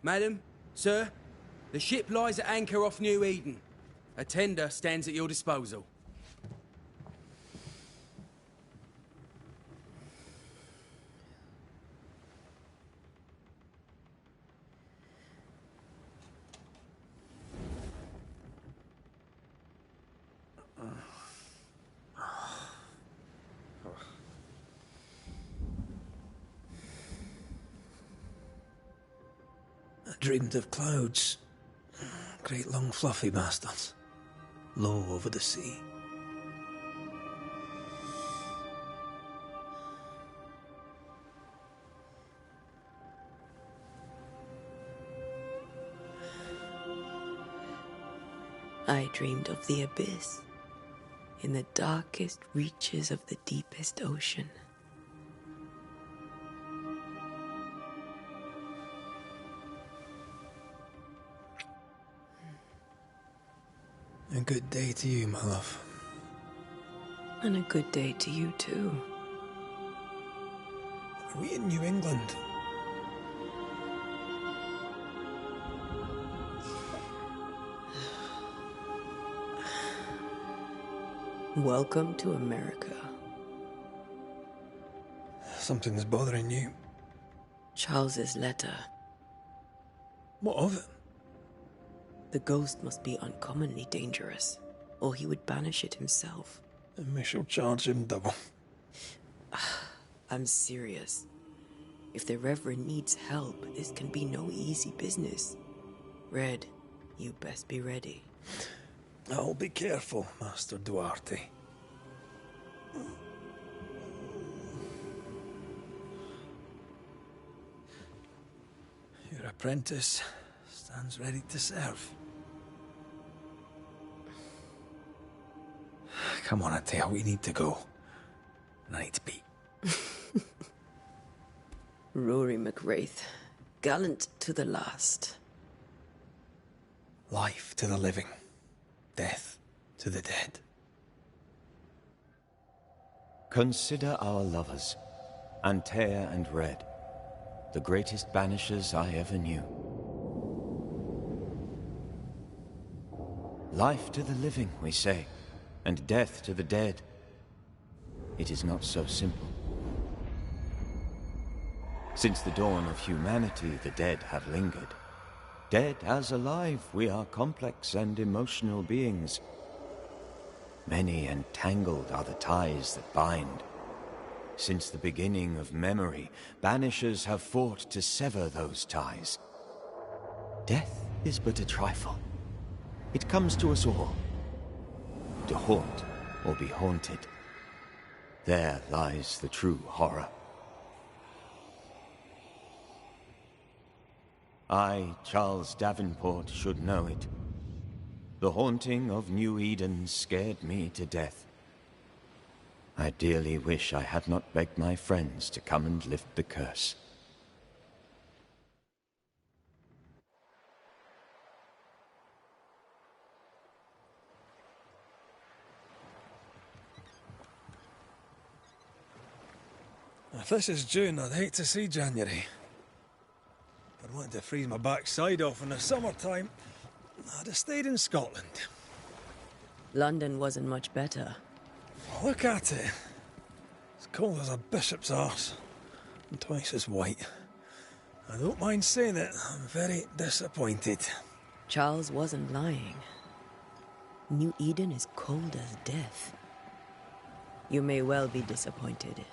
Madam, sir, the ship lies at anchor off New Eden. A tender stands at your disposal. I dreamed of clouds. Great long fluffy bastards. Low over the sea. I dreamed of the abyss, in the darkest reaches of the deepest ocean. A good day to you, my love. And a good day to you, too. Are we in New England? Welcome to America. Something's bothering you. Charles's letter. What of it? The ghost must be uncommonly dangerous, or he would banish it himself. And we shall charge him double. I'm serious. If the Reverend needs help, this can be no easy business. Red, you best be ready. I'll be careful, Master Duarte. Your apprentice stands ready to serve. Come on, Atea, we need to go. And I need to be. Rory McWraith, gallant to the last. Life to the living, death to the dead. Consider our lovers, Antea and Red, the greatest banishers I ever knew. Life to the living, we say, and death to the dead. It is not so simple. Since the dawn of humanity, the dead have lingered. Dead as alive, we are complex and emotional beings. Many and tangled are the ties that bind. Since the beginning of memory, banishers have fought to sever those ties. Death is but a trifle. It comes to us all. To haunt or be haunted. There lies the true horror. I, Charles Davenport, should know it. The haunting of New Eden scared me to death. I dearly wish I had not begged my friends to come and lift the curse. If this is June, I'd hate to see January. If I'd wanted to freeze my backside off in the summertime, I'd have stayed in Scotland. London wasn't much better. Look at it. It's cold as a bishop's arse, and twice as white. I don't mind saying it, I'm very disappointed. Charles wasn't lying. New Eden is cold as death. You may well be disappointed.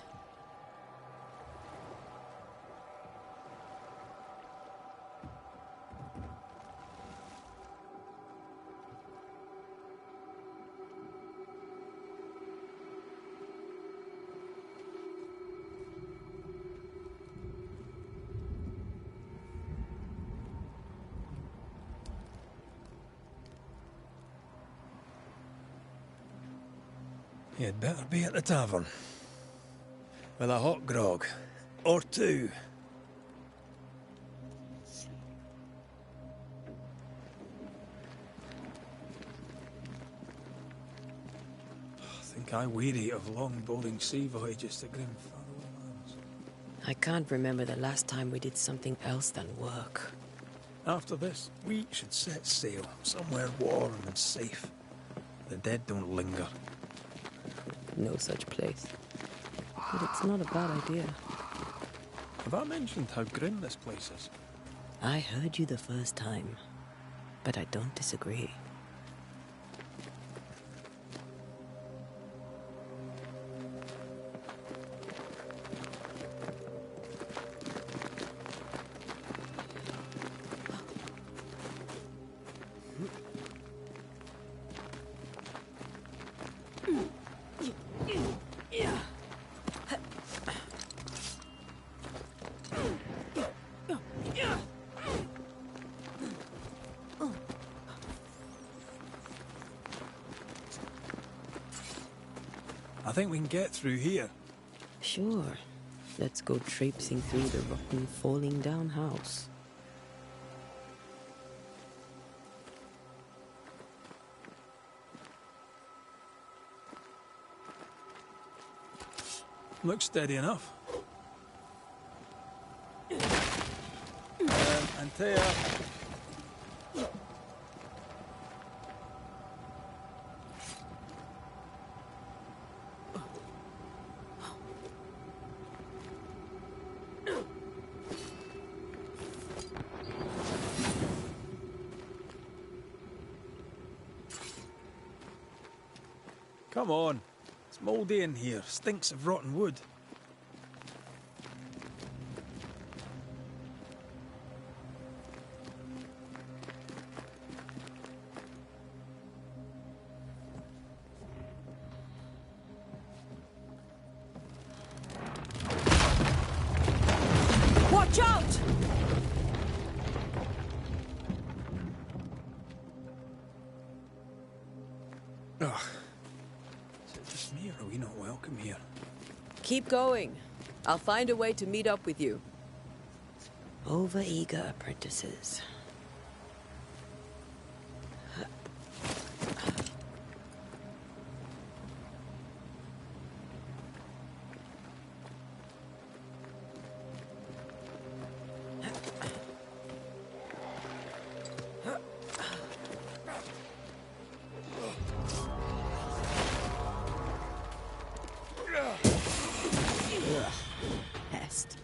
You'd better be at the tavern. With a hot grog. Or two. I think I weary of long bowling sea voyages to grim faraway lands. I can't remember the last time we did something else than work. After this, we should set sail somewhere warm and safe. The dead don't linger. No such place. But it's not a bad idea. Have I mentioned how grim this place is? I heard you the first time, but I don't disagree. I think we can get through here. Sure. Let's go traipsing through the rotten, falling down house. Looks steady enough. Antea. Come on. It's mouldy in here. Stinks of rotten wood. Watch out! Ugh. Is it just me, or are we not welcome here? Keep going. I'll find a way to meet up with you. Overeager apprentices. Pest.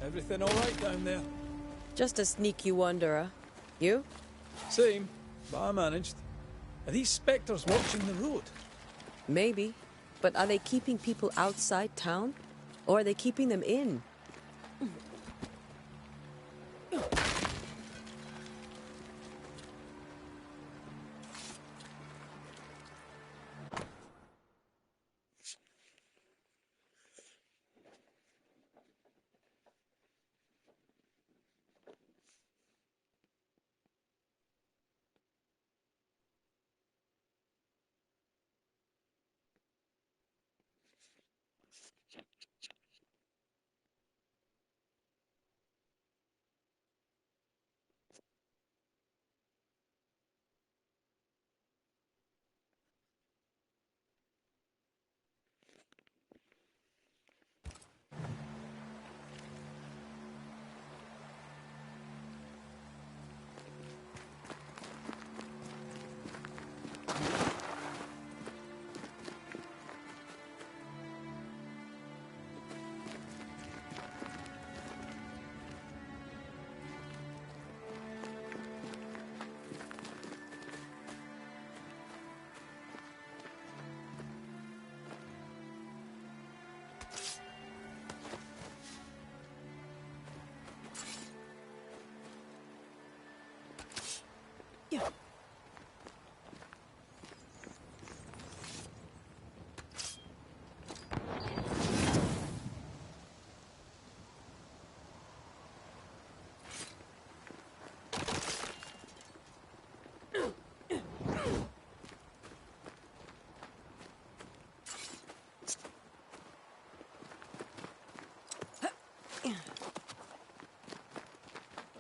Everything all right down there? Just a sneaky wanderer. You? Same, but I managed. Are these spectres watching the road? Maybe. But are they keeping people outside town? Or are they keeping them in?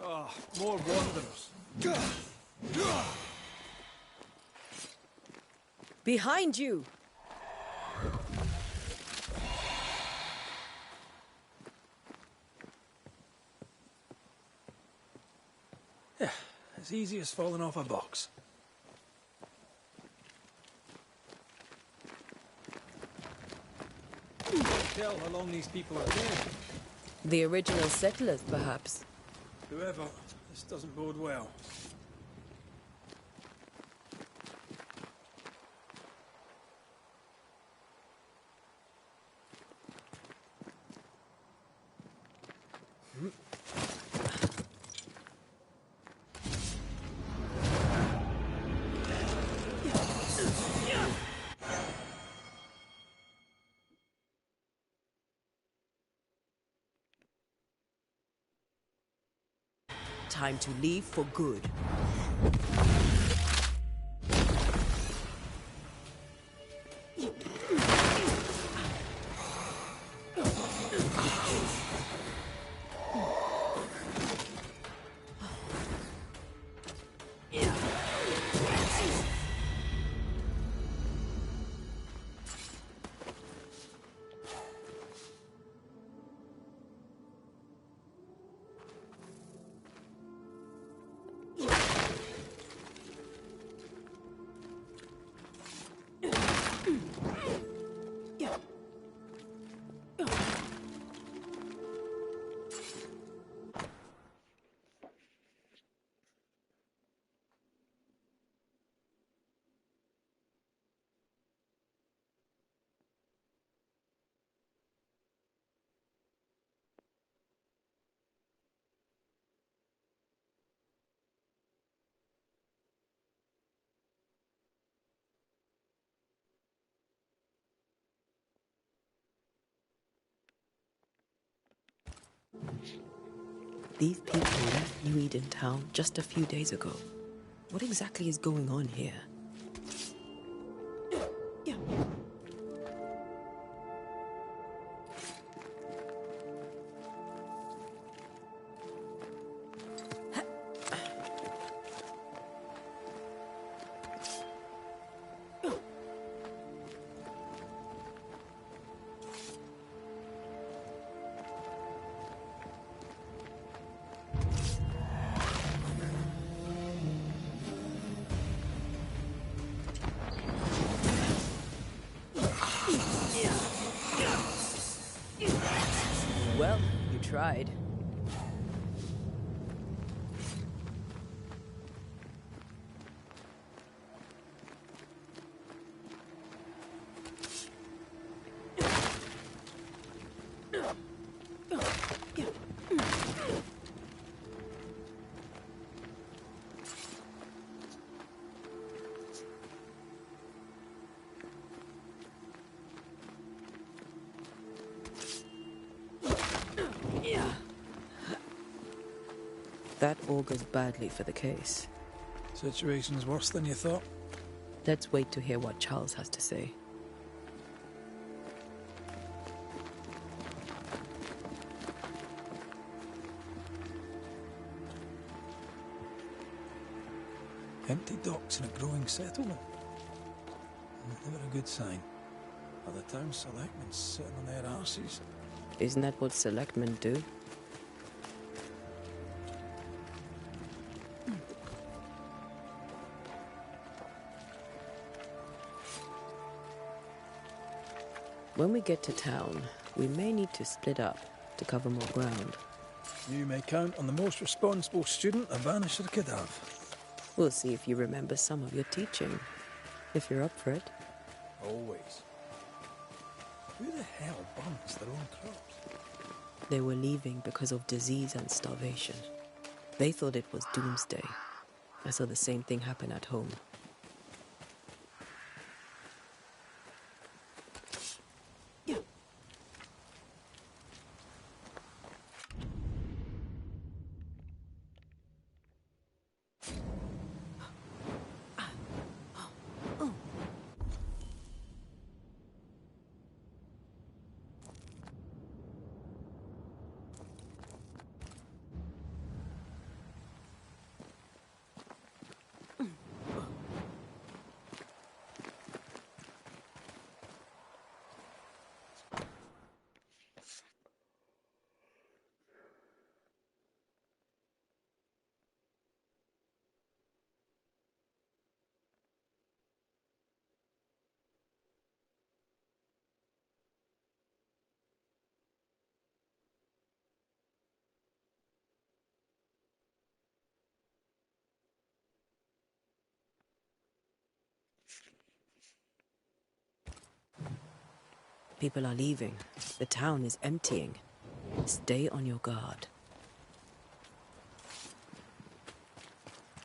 Oh, more wanderers. Behind you! Yeah, as easy as falling off a box. Tell how long these people are dead. The original settlers, perhaps. Whoever, this doesn't bode well. Time to leave for good. These people left New Eden Town just a few days ago. What exactly is going on here? Well, you tried. That augurs badly for the case. Situation's worse than you thought. Let's wait to hear what Charles has to say. Empty docks in a growing settlement. Never a good sign. Are the town selectmen sitting on their arses? Isn't that what selectmen do? When we get to town, we may need to split up to cover more ground. You may count on the most responsible student a Banisher could have. We'll see if you remember some of your teaching, if you're up for it. Always. Who the hell burns their own crops? They were leaving because of disease and starvation. They thought it was doomsday. I saw the same thing happen at home. People are leaving. The town is emptying. Stay on your guard.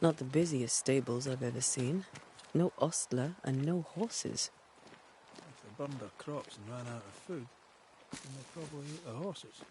Not the busiest stables I've ever seen. No ostler and no horses. If they burned their crops and ran out of food, then they probably ate the horses.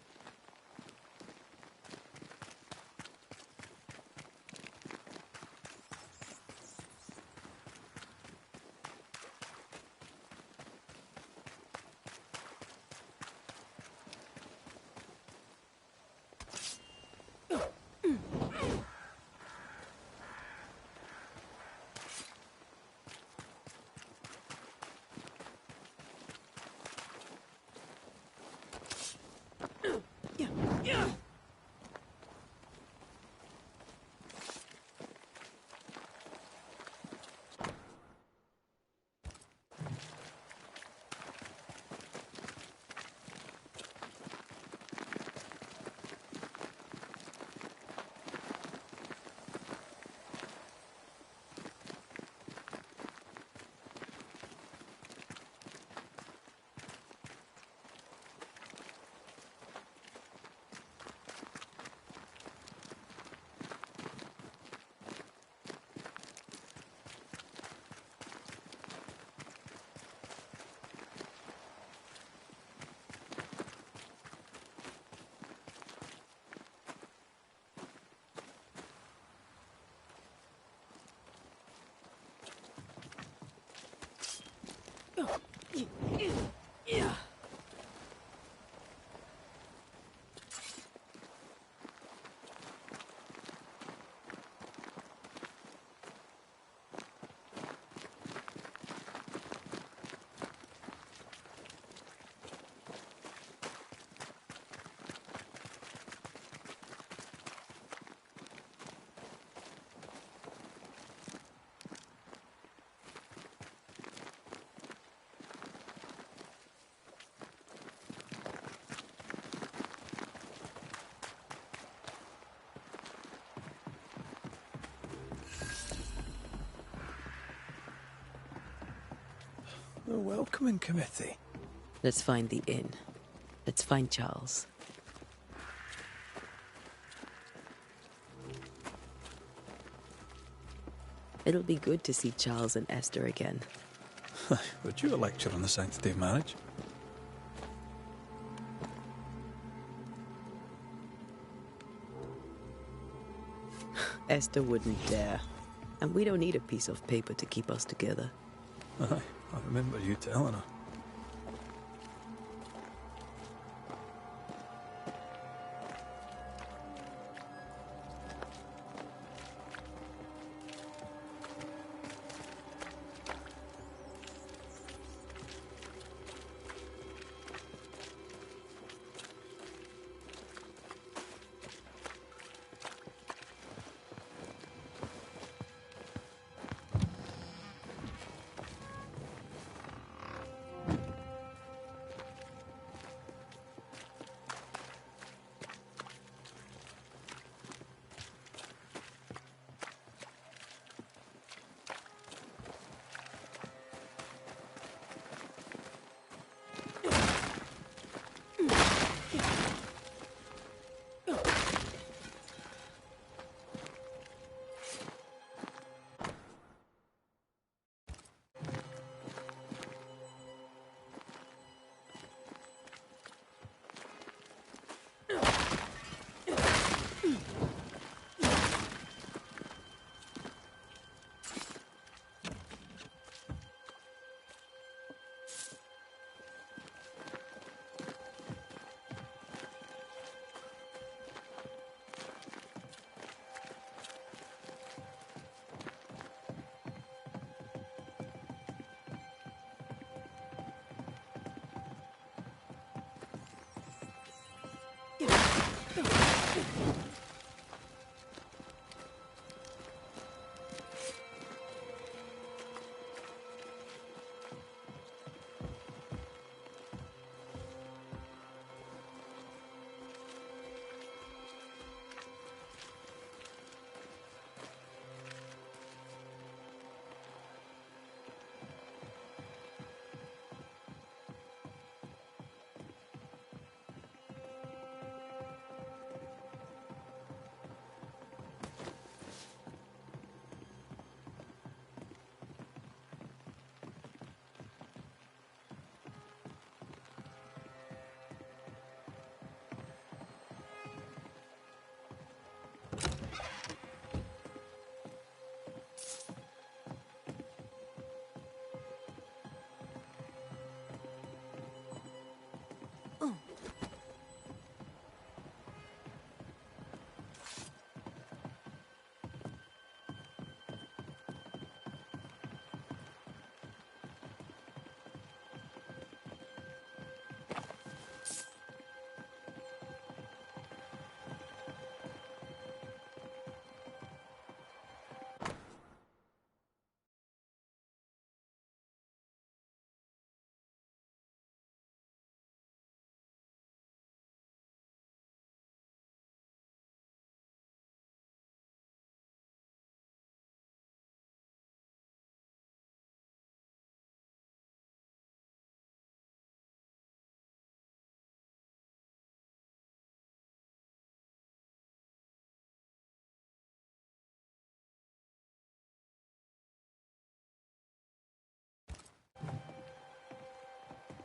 The welcoming committee. Let's find the inn. Let's find Charles. It'll be good to see Charles and Esther again. Would you a lecture on the sanctity of marriage? Esther wouldn't dare. And we don't need a piece of paper to keep us together. Aye, I remember you telling her.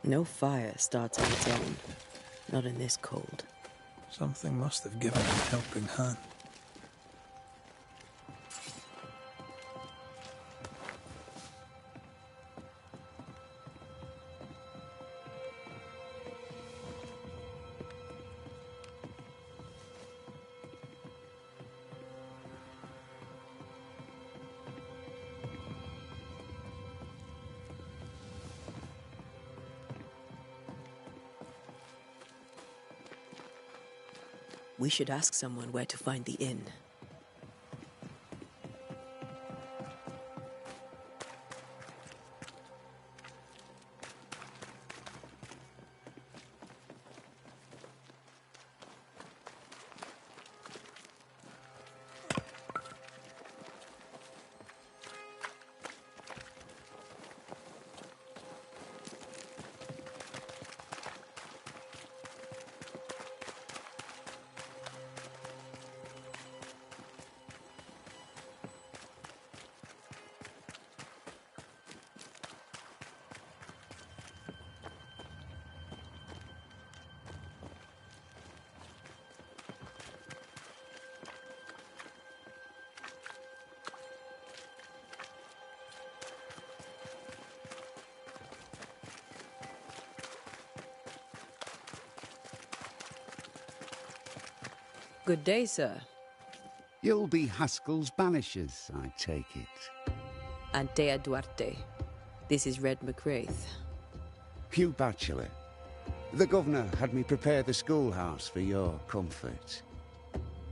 No fire starts on its own. Not in this cold. Something must have given him a helping hand. We should ask someone where to find the inn. Good day, sir. You'll be Haskell's Banishers, I take it. Antea Duarte. This is Red McWraith. Hugh Bachelor. The governor had me prepare the schoolhouse for your comfort.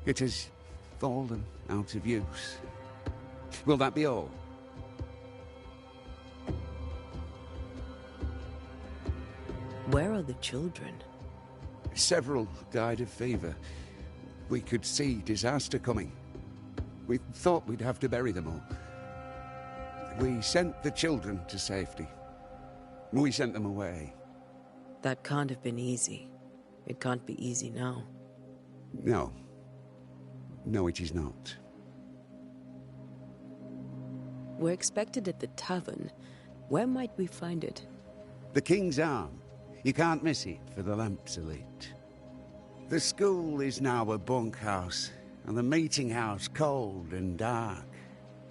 It has fallen out of use. Will that be all? Where are the children? Several died of fever. We could see disaster coming. We thought we'd have to bury them all. We sent the children to safety. We sent them away. That can't have been easy. It can't be easy now. No. No, it is not. We're expected at the tavern. Where might we find it? The King's Arm. You can't miss it for the lamps are lit. The school is now a bunkhouse, and the meeting house cold and dark.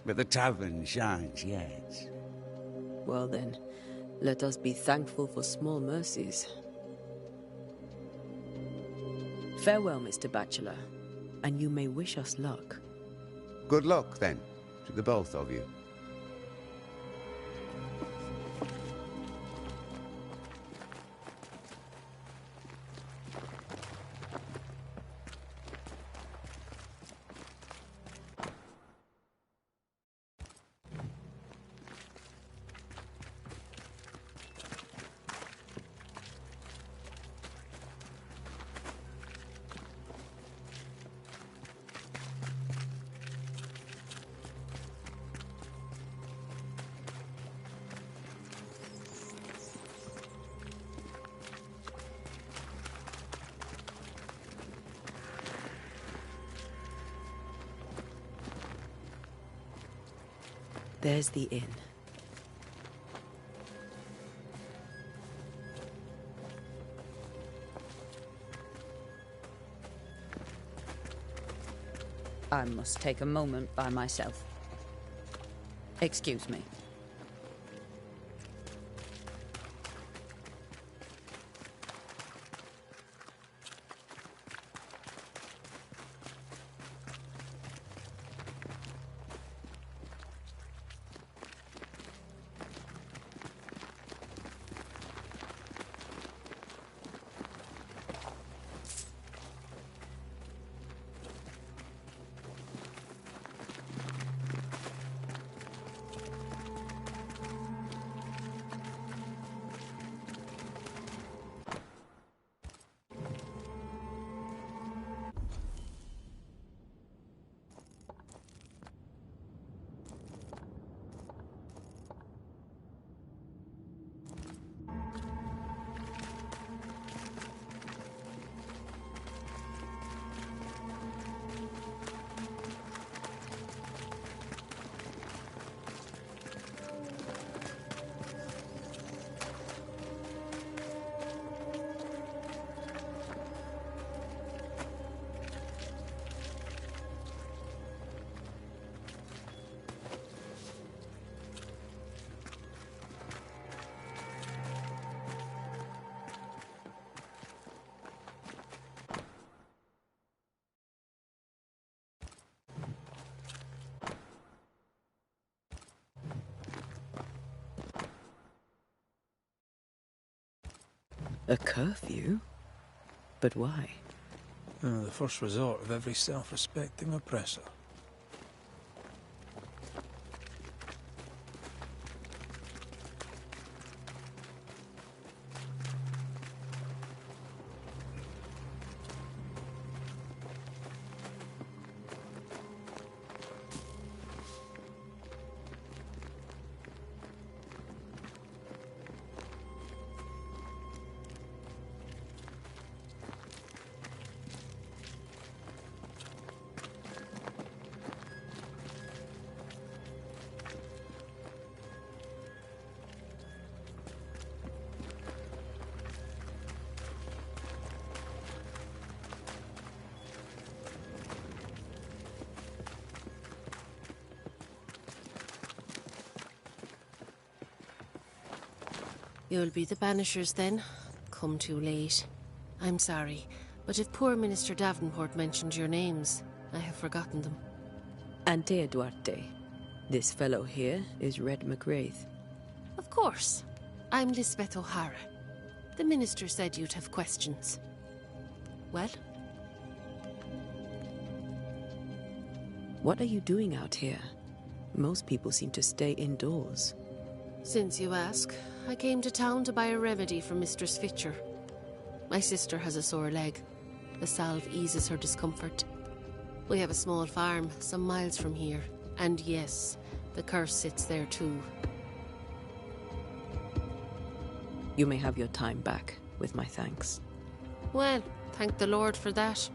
But the tavern shines yet. Well then, let us be thankful for small mercies. Farewell, Mr. Bachelor, and you may wish us luck. Good luck, then, to the both of you. There's the inn. I must take a moment by myself. Excuse me. A curfew? But why? The first resort of every self-respecting oppressor. You'll be the Banishers then? Come too late. I'm sorry, but if poor Minister Davenport mentioned your names, I have forgotten them. Antea Duarte. This fellow here is Red McWraith. Of course. I'm Lisbeth O'Hara. The Minister said you'd have questions. Well? What are you doing out here? Most people seem to stay indoors. Since you ask, I came to town to buy a remedy for Mistress Fitcher. My sister has a sore leg. The salve eases her discomfort. We have a small farm, some miles from here. And yes, the curse sits there too. You may have your time back, with my thanks. Well, thank the Lord for that.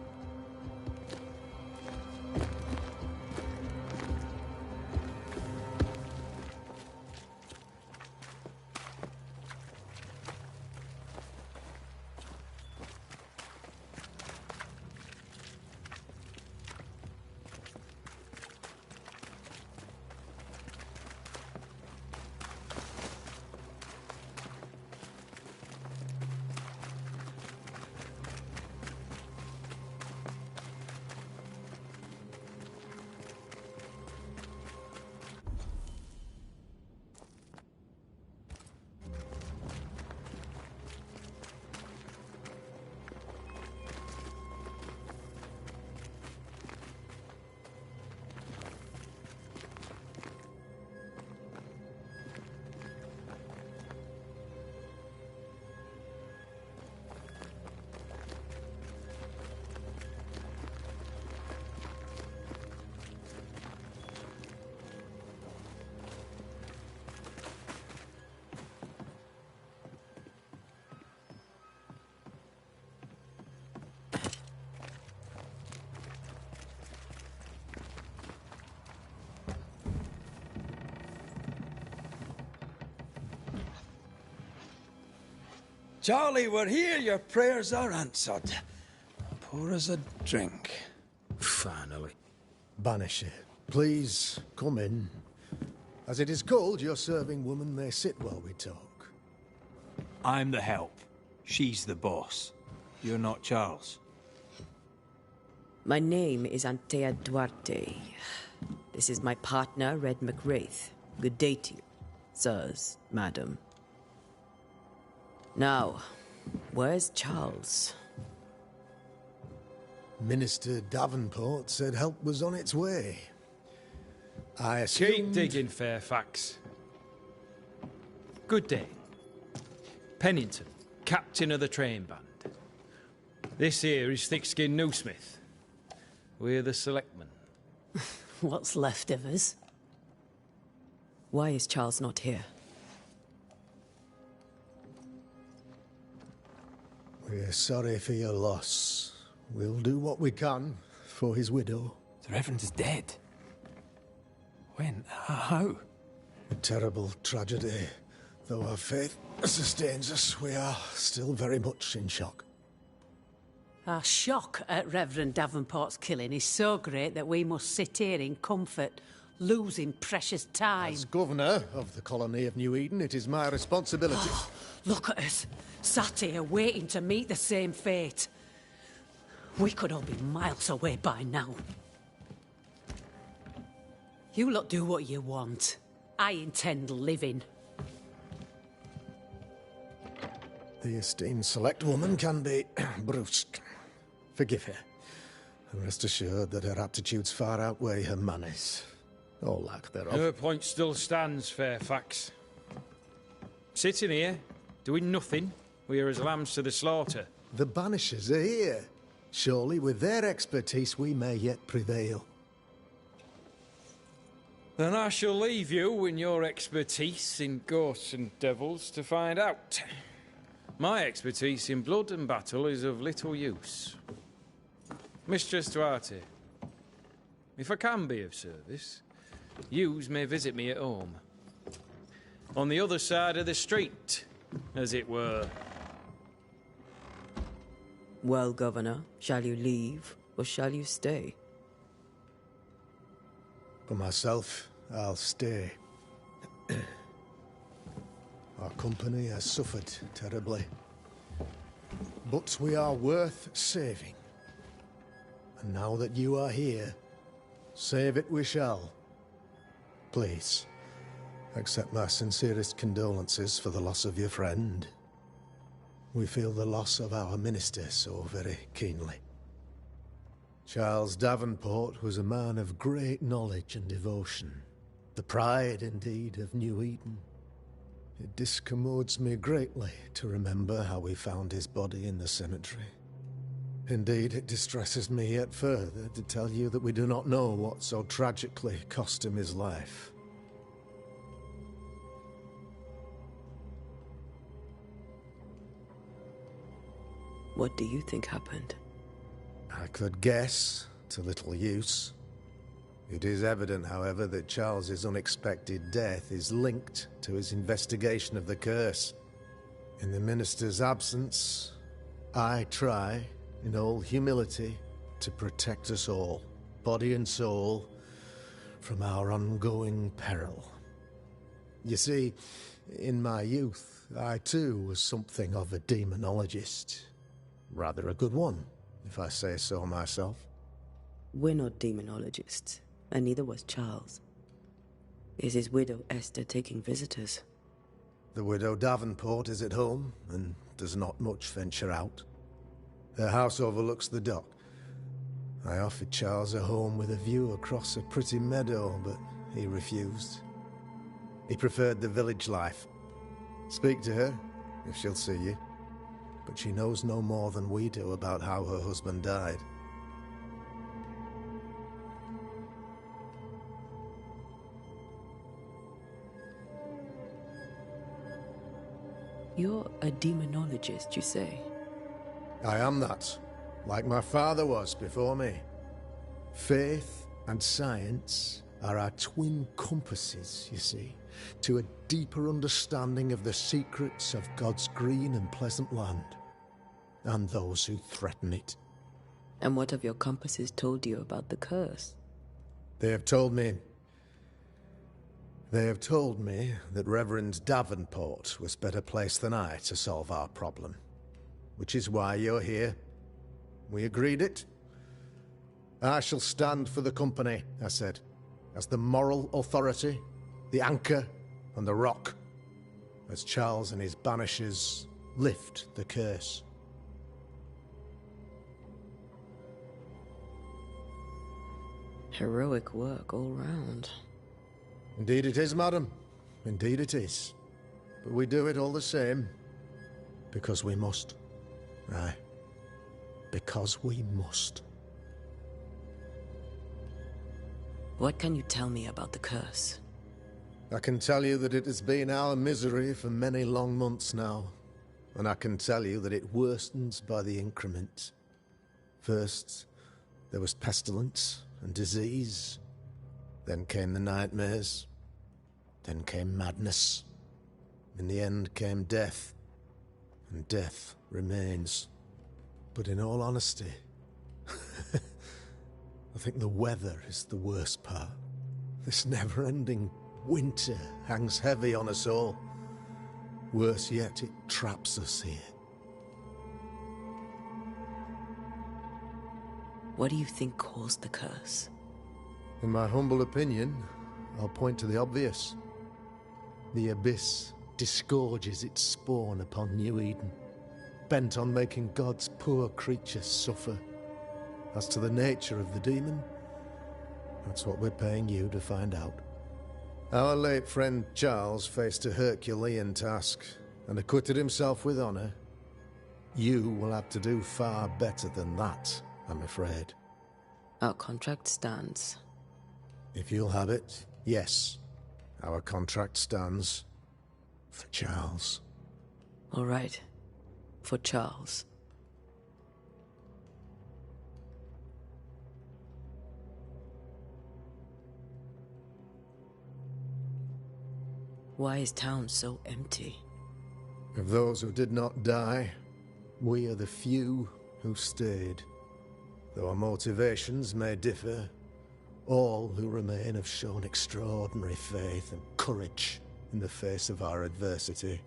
Charlie, we're here. Your prayers are answered. Pour us a drink. Finally. Banisher, please come in. As it is cold, your serving woman may sit while we talk. I'm the help. She's the boss. You're not Charles. My name is Antea Duarte. This is my partner, Red McWraith. Good day to you, sirs, madam. Now, where's Charles? Minister Davenport said help was on its way. I assumed... Keep digging, Fairfax. Good day. Pennington, captain of the train band. This here is thick-skinned Newsmith. We're the selectmen. What's left of us? Why is Charles not here? We're sorry for your loss. We'll do what we can for his widow. The Reverend is dead. When? How? A terrible tragedy. Though our faith sustains us, we are still very much in shock. Our shock at Reverend Davenport's killing is so great that we must sit here in comfort, losing precious time. As governor of the colony of New Eden, it is my responsibility. Look at us, sat here waiting to meet the same fate. We could all be miles away by now. You lot do what you want. I intend living. The esteemed select woman can be brusque. Forgive her. And rest assured that her aptitudes far outweigh her manners. Or lack thereof. Her point still stands, Fairfax. Sitting here, doing nothing, we are as lambs to the slaughter. The Banishers are here. Surely with their expertise we may yet prevail. Then I shall leave you and your expertise in ghosts and devils to find out. My expertise in blood and battle is of little use. Mistress Duarte, if I can be of service, yous may visit me at home. On the other side of the street, as it were. Well, Governor, shall you leave, or shall you stay? For myself, I'll stay. Our company has suffered terribly. But we are worth saving. And now that you are here, save it we shall. Please, accept my sincerest condolences for the loss of your friend. We feel the loss of our minister so very keenly. Charles Davenport was a man of great knowledge and devotion. The pride, indeed, of New Eden. It discommodes me greatly to remember how we found his body in the cemetery. Indeed, it distresses me yet further to tell you that we do not know what so tragically cost him his life. What do you think happened? I could guess, to little use. It is evident, however, that Charles's unexpected death is linked to his investigation of the curse. In the minister's absence, I try, in all humility, to protect us all, body and soul, from our ongoing peril. You see, in my youth, I too was something of a demonologist. Rather a good one, if I say so myself. We're not demonologists, and neither was Charles. Is his widow Esther taking visitors? The widow Davenport is at home, and does not much venture out. Their house overlooks the dock. I offered Charles a home with a view across a pretty meadow, but he refused. He preferred the village life. Speak to her, if she'll see you. But she knows no more than we do about how her husband died. You're a demonologist, you say? I am that, like my father was before me. Faith and science are our twin compasses, you see, to a deeper understanding of the secrets of God's green and pleasant land, and those who threaten it. And what have your compasses told you about the curse? They have told me that Reverend Davenport was better placed than I to solve our problem. Which is why you're here. We agreed it. I shall stand for the company, I said, as the moral authority, the anchor, and the rock, as Charles and his Banishers lift the curse. Heroic work all round. Indeed it is, madam. Indeed it is. But we do it all the same. Because we must. Aye. Because we must. What can you tell me about the curse? I can tell you that it has been our misery for many long months now. And I can tell you that it worstens by the increment. First, there was pestilence and disease. Then came the nightmares. Then came madness. In the end came death. And death remains. But in all honesty, I think the weather is the worst part. This never-ending winter hangs heavy on us all. Worse yet, it traps us here. What do you think caused the curse? In my humble opinion, I'll point to the obvious. The abyss disgorges its spawn upon New Eden. bent on making God's poor creatures suffer. As to the nature of the demon, that's what we're paying you to find out. Our late friend Charles faced a Herculean task and acquitted himself with honor. You will have to do far better than that, I'm afraid. Our contract stands. If you'll have it, yes. Our contract stands for Charles. All right. For Charles. Why is town so empty? Of those who did not die, we are the few who stayed. Though our motivations may differ, all who remain have shown extraordinary faith and courage in the face of our adversity.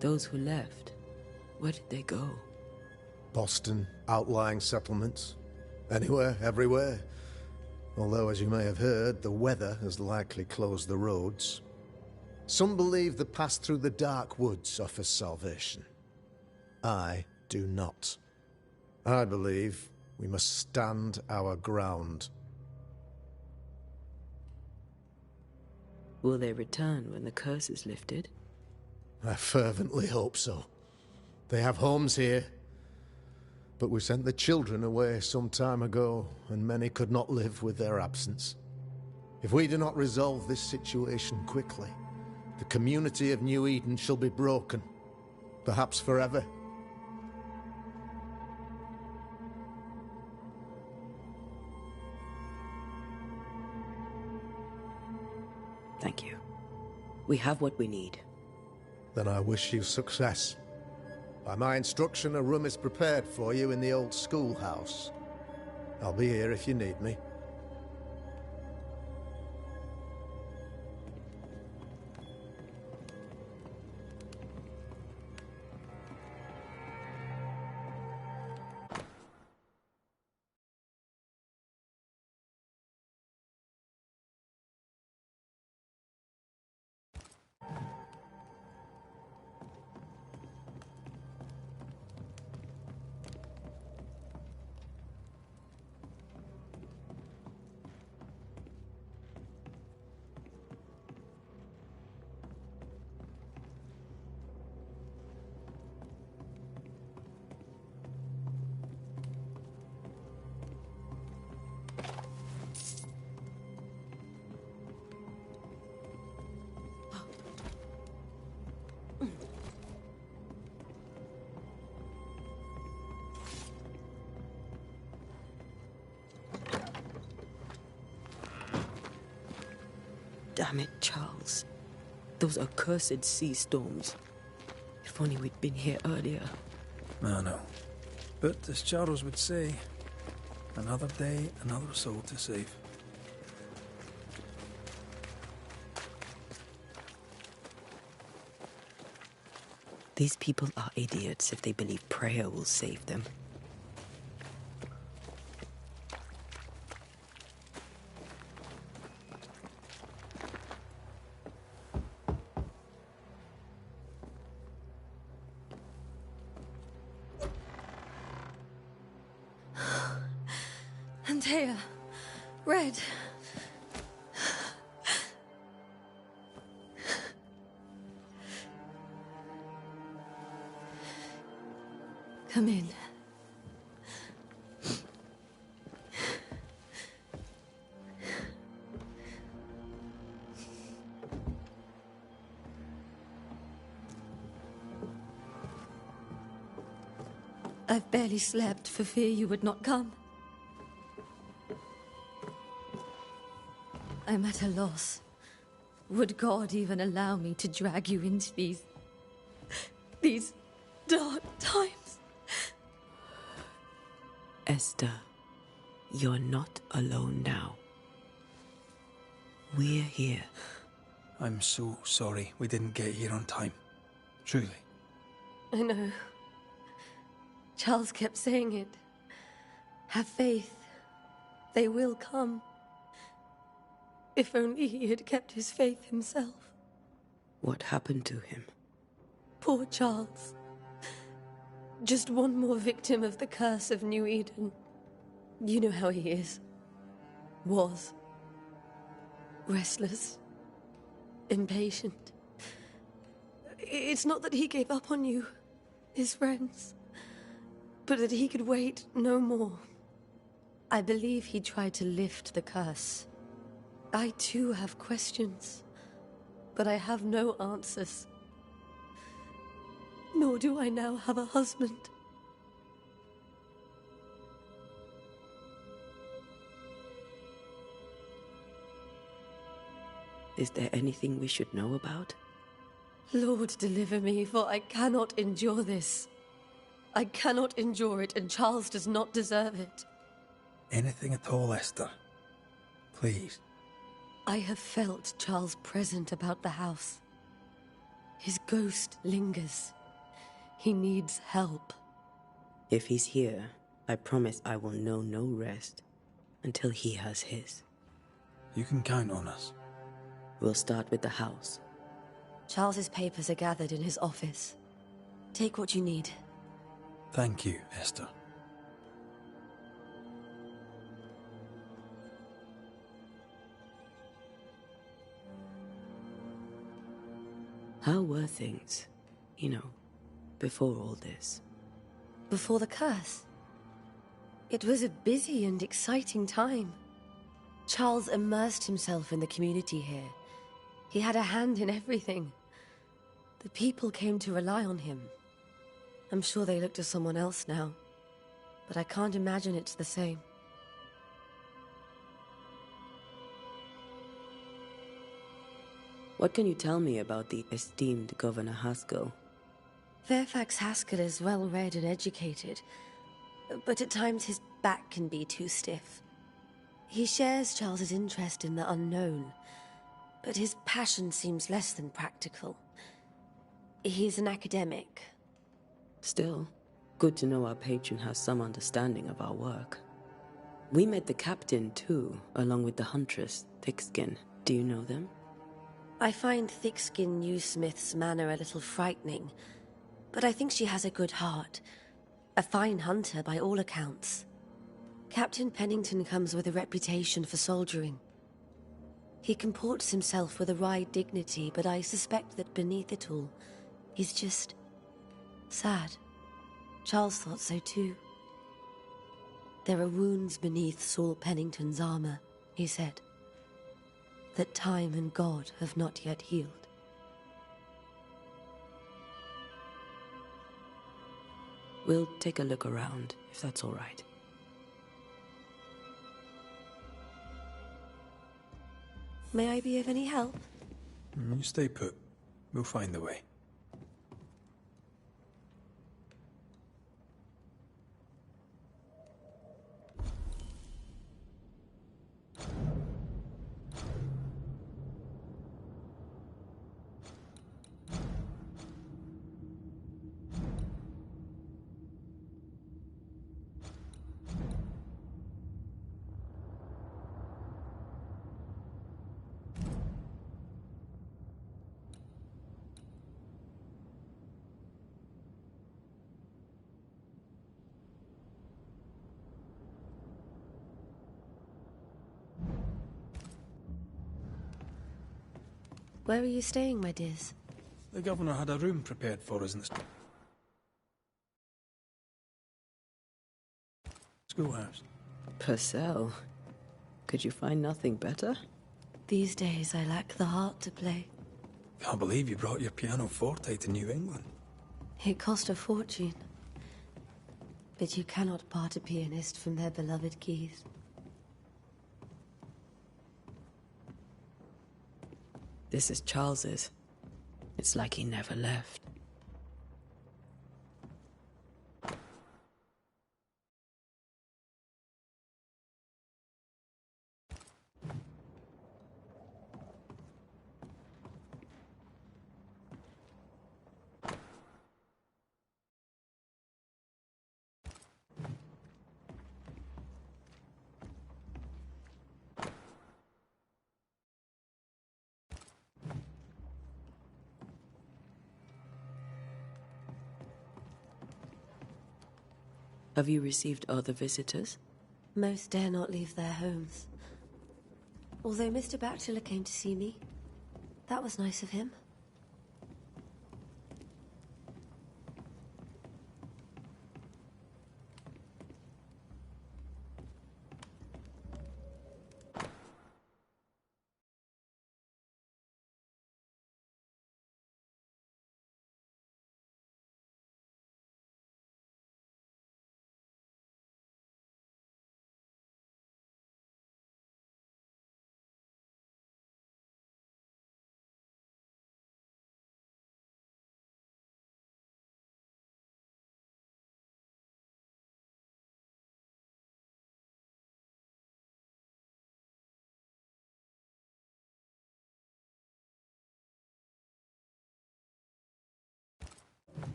Those who left, where did they go? Boston, outlying settlements. Anywhere, everywhere. Although, as you may have heard, the weather has likely closed the roads. Some believe the path through the dark woods offers salvation. I do not. I believe we must stand our ground. Will they return when the curse is lifted? I fervently hope so. They have homes here. But we sent the children away some time ago, and many could not live with their absence. If we do not resolve this situation quickly, the community of New Eden shall be broken, perhaps forever. Thank you. We have what we need. Then I wish you success. By my instruction, a room is prepared for you in the old schoolhouse. I'll be here if you need me. Damn it, Charles. Those accursed sea storms. If only we'd been here earlier. I know. But as Charles would say, another day, another soul to save. These people are idiots if they believe prayer will save them. Antea, Red. Come in. I've barely slept for fear you would not come. I'm at a loss. Would God even allow me to drag you into these dark times? Esther, you're not alone now. We're here. I'm so sorry we didn't get here on time. Truly. I know. Charles kept saying it. Have faith. They will come. If only he had kept his faith himself. What happened to him? Poor Charles. Just one more victim of the curse of New Eden. You know how he is. Was. Restless. Impatient. It's not that he gave up on you, his friends, but that he could wait no more. I believe he tried to lift the curse. I too have questions, but I have no answers. Nor do I now have a husband. Is there anything we should know about? Lord, deliver me, for I cannot endure this. I cannot endure it, and Charles does not deserve it. Anything at all, Esther. Please. I have felt Charles present about the house. His ghost lingers. He needs help. If he's here, I promise I will know no rest until he has his. You can count on us. We'll start with the house. Charles's papers are gathered in his office. Take what you need. Thank you, Esther. How were things, before all this? Before the curse? It was a busy and exciting time. Charles immersed himself in the community here. He had a hand in everything. The people came to rely on him. I'm sure they look to someone else now, but I can't imagine it's the same. What can you tell me about the esteemed Governor Haskell? Fairfax Haskell is well-read and educated, but at times his back can be too stiff. He shares Charles's interest in the unknown, but his passion seems less than practical. He's an academic. Still, good to know our patron has some understanding of our work. We met the captain, too, along with the huntress, Thickskin. Do you know them? I find Thickskin Newsmith's manner a little frightening, but I think she has a good heart. A fine hunter by all accounts. Captain Pennington comes with a reputation for soldiering. He comports himself with a wry dignity, but I suspect that beneath it all, he's just sad. Charles thought so too. There are wounds beneath Saul Pennington's armor, he said, that time and God have not yet healed. We'll take a look around, if that's all right. May I be of any help? You stay put. We'll find the way. Where are you staying, my dears? The governor had a room prepared for us in the schoolhouse. Purcell. Could you find nothing better? These days I lack the heart to play. Can't believe you brought your pianoforte to New England. It cost a fortune. But you cannot part a pianist from their beloved keys. This is Charles's. It's like he never left. Have you received other visitors? Most dare not leave their homes. Although Mr. Bachelor came to see me, that was nice of him.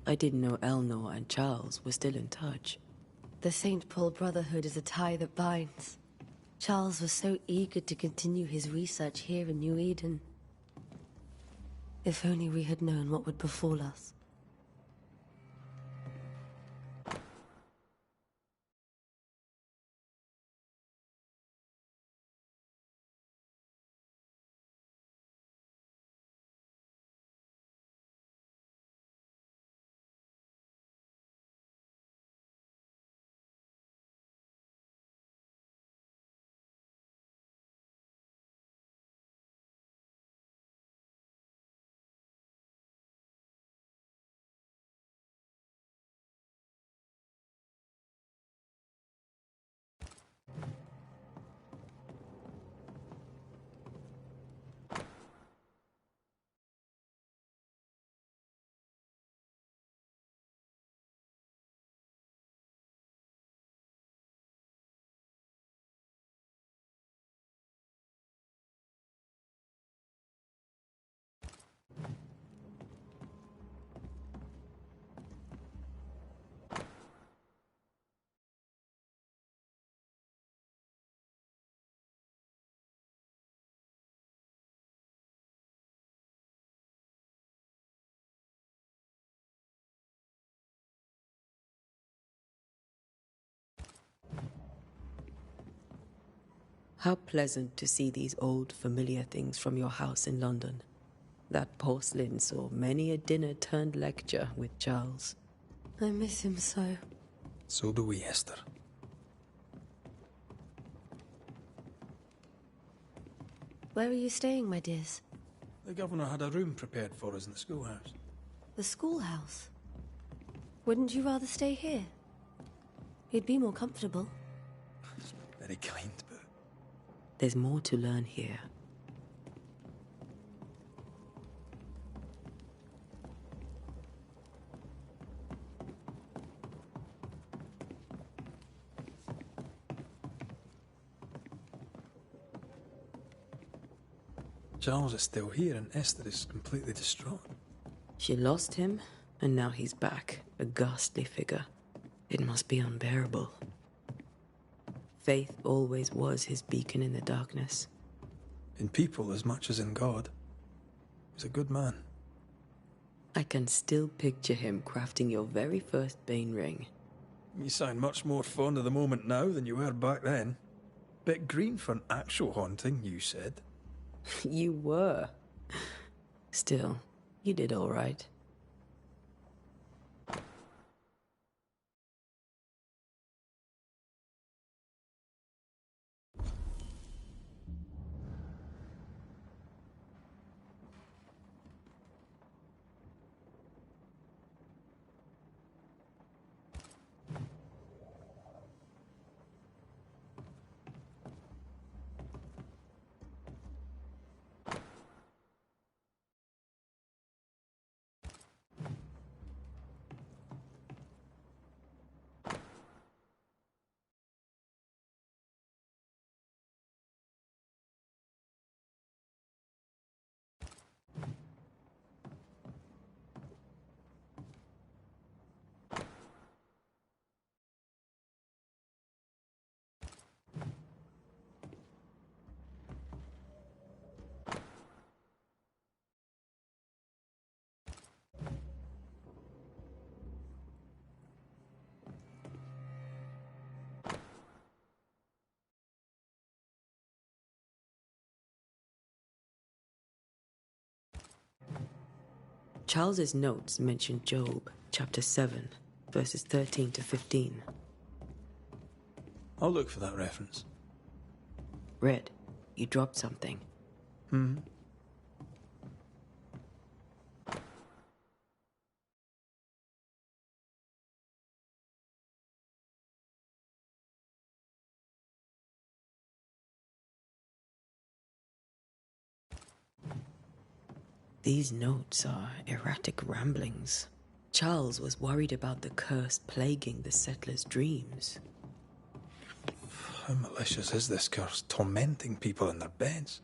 I didn't know Eleanor and Charles were still in touch. The St. Paul Brotherhood is a tie that binds. Charles was so eager to continue his research here in New Eden. If only we had known what would befall us. How pleasant to see these old, familiar things from your house in London. That porcelain saw many a dinner-turned-lecture with Charles. I miss him so. So do we, Esther. Where are you staying, my dears? The governor had a room prepared for us in the schoolhouse. The schoolhouse? Wouldn't you rather stay here? You'd be more comfortable. Very kind, but... There's more to learn here. Charles is still here and Esther is completely distraught. She lost him, and now he's back, a ghastly figure. It must be unbearable. Faith always was his beacon in the darkness. In people as much as in God. He's a good man. I can still picture him crafting your very first Bane ring. You sound much more fond of the moment now than you were back then. Bit green for an actual haunting, you said. You were. Still, you did all right. Charles's notes mention Job, chapter 7, verses 13 to 15. I'll look for that reference. Red, you dropped something. These notes are erratic ramblings. Charles was worried about the curse plaguing the settlers' dreams. How malicious is this curse, tormenting people in their beds?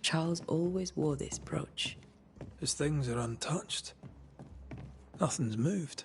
Charles always wore this brooch. His things are untouched. Nothing's moved.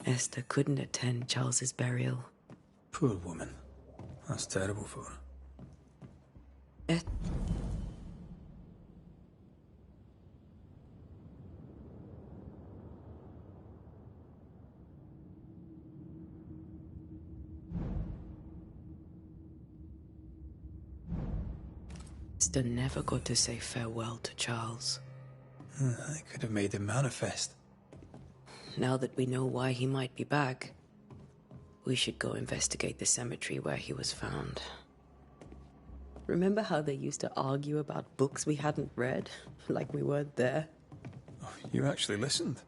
Esther couldn't attend Charles's burial. Poor woman. That's terrible for her. Esther never got to say farewell to Charles. I could have made him manifest. Now that we know why he might be back, we should go investigate the cemetery where he was found. Remember how they used to argue about books we hadn't read? Like we weren't there? Oh, you actually listened.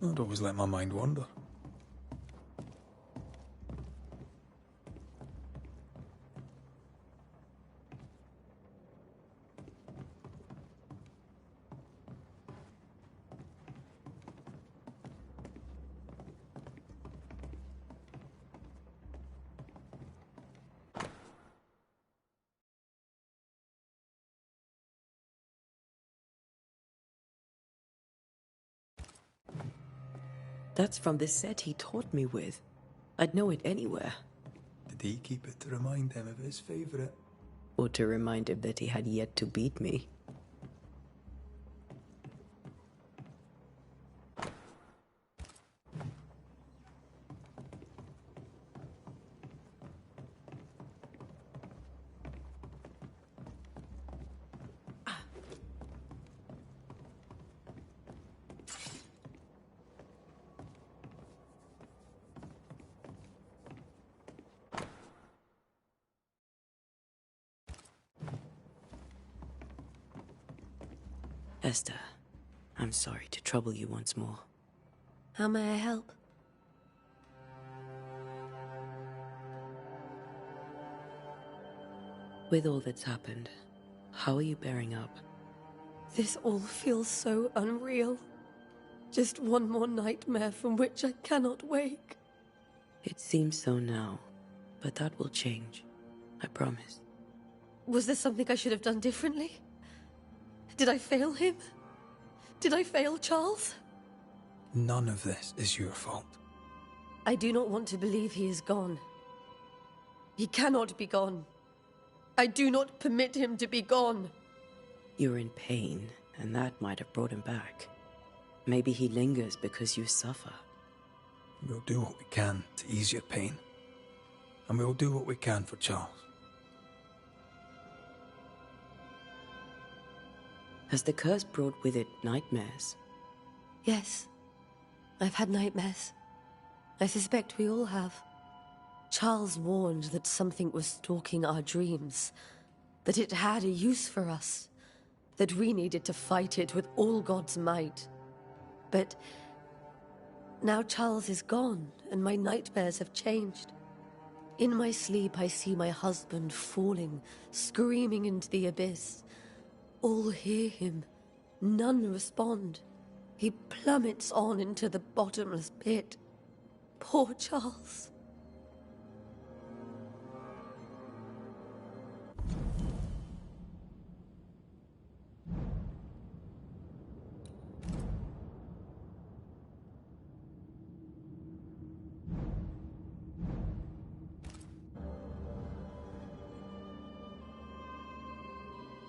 I'd always let my mind wander. That's from the set he taught me with. I'd know it anywhere. Did he keep it to remind him of his favourite? Or to remind him that he had yet to beat me. Esther, I'm sorry to trouble you once more. How may I help? With all that's happened, how are you bearing up? This all feels so unreal. Just one more nightmare from which I cannot wake. It seems so now, but that will change. I promise. Was there something I should have done differently? Did I fail him? Did I fail Charles? None of this is your fault. I do not want to believe he is gone. He cannot be gone. I do not permit him to be gone. You're in pain, and that might have brought him back. Maybe he lingers because you suffer. We'll do what we can to ease your pain. And we'll do what we can for Charles. Has the curse brought with it nightmares? Yes. I've had nightmares. I suspect we all have. Charles warned that something was stalking our dreams. That it had a use for us. That we needed to fight it with all God's might. But now Charles is gone, and my nightmares have changed. In my sleep, I see my husband falling, screaming into the abyss. All hear him. None respond. He plummets on into the bottomless pit. Poor Charles.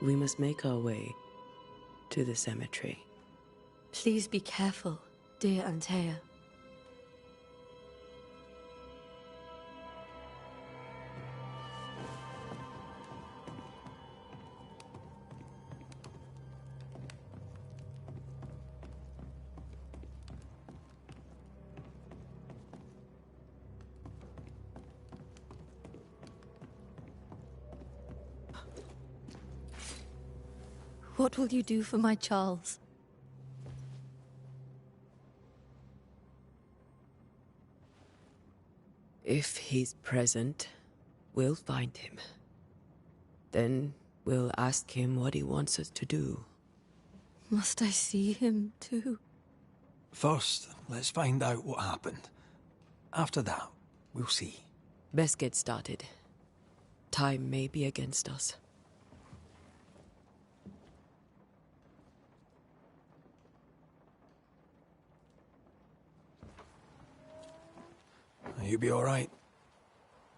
We must make our way to the cemetery. Please be careful, dear Antea. What will you do for my Charles? If he's present, we'll find him. Then we'll ask him what he wants us to do. Must I see him too? First, let's find out what happened. After that, we'll see. Best get started. Time may be against us. You be all right?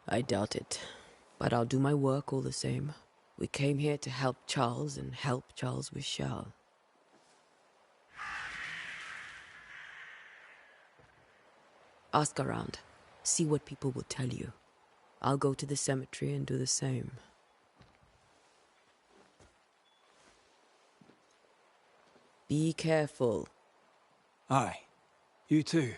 I doubt it, but I'll do my work all the same. We came here to help Charles, and help Charles we shall. Ask around. See what people will tell you. I'll go to the cemetery and do the same. Be careful. Aye. You too.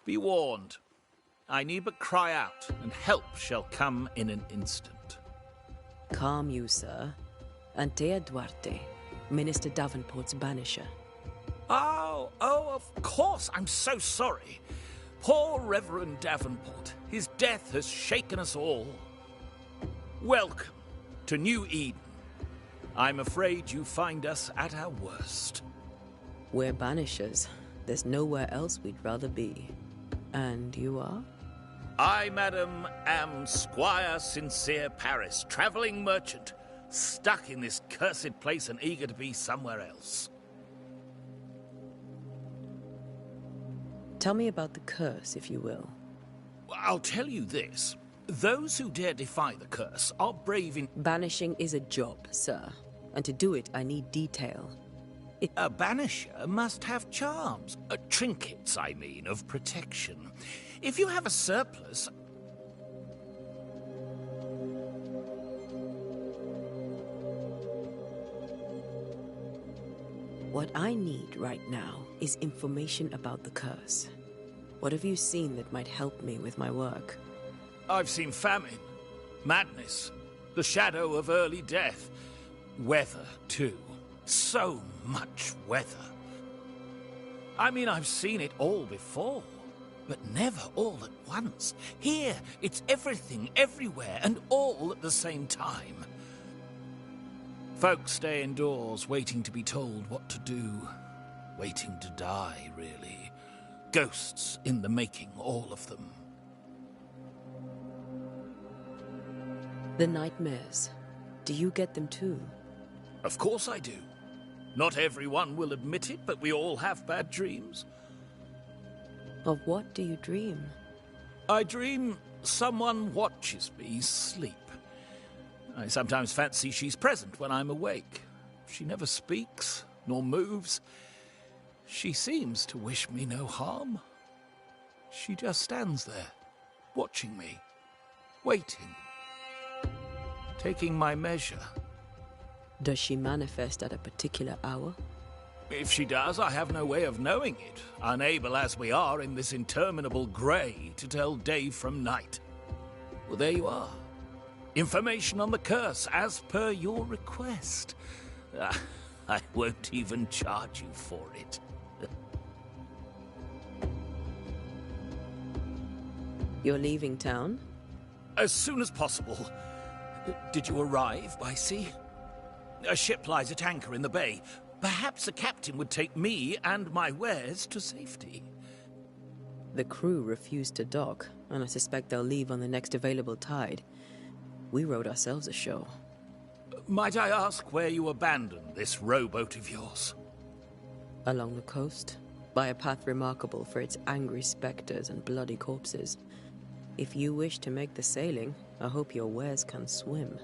Be warned. I need but cry out, and help shall come in an instant. Calm you, sir. Antea Duarte, Minister Davenport's banisher. Oh, of course. I'm so sorry. Poor Reverend Davenport. His death has shaken us all. Welcome to New Eden. I'm afraid you find us at our worst. We're banishers. There's nowhere else we'd rather be. And you are? I, madam, am Squire Sincere Paris, travelling merchant, stuck in this cursed place and eager to be somewhere else. Tell me about the curse, if you will. I'll tell you this. Those who dare defy the curse are brave in... Banishing is a job, sir. And to do it, I need detail. A banisher must have charms. Trinkets, I mean, of protection. If you have a surplus... What I need right now is information about the curse. What have you seen that might help me with my work? I've seen famine, madness, the shadow of early death. Weather, too. So much weather. I mean, I've seen it all before, but never all at once. Here, it's everything, everywhere, and all at the same time. Folks stay indoors, waiting to be told what to do. Waiting to die, really. Ghosts in the making, all of them. The nightmares. Do you get them too? Of course I do. Not everyone will admit it, but we all have bad dreams. Of what do you dream? I dream someone watches me sleep. I sometimes fancy she's present when I'm awake. She never speaks, nor moves. She seems to wish me no harm. She just stands there, watching me, waiting, taking my measure. Does she manifest at a particular hour? If she does, I have no way of knowing it, unable as we are in this interminable grey to tell day from night. Well, there you are. Information on the curse, as per your request. I won't even charge you for it. You're leaving town? As soon as possible. Did you arrive by sea? A ship lies at anchor in the bay. Perhaps the captain would take me and my wares to safety. The crew refused to dock, and I suspect they'll leave on the next available tide. We rode ourselves ashore. Might I ask where you abandoned this rowboat of yours? Along the coast, by a path remarkable for its angry specters and bloody corpses. If you wish to make the sailing, I hope your wares can swim.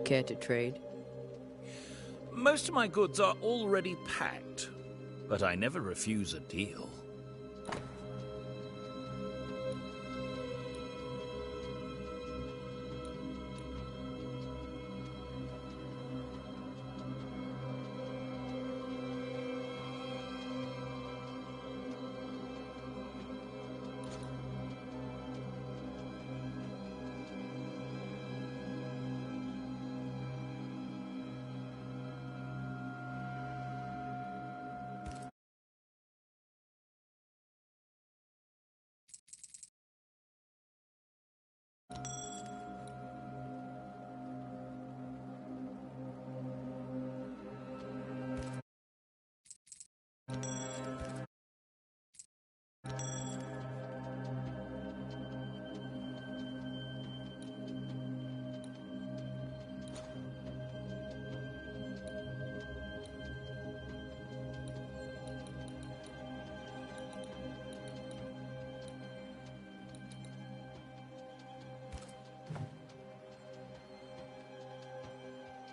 Care to trade? Most of my goods are already packed, but I never refuse a deal.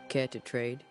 Care to trade?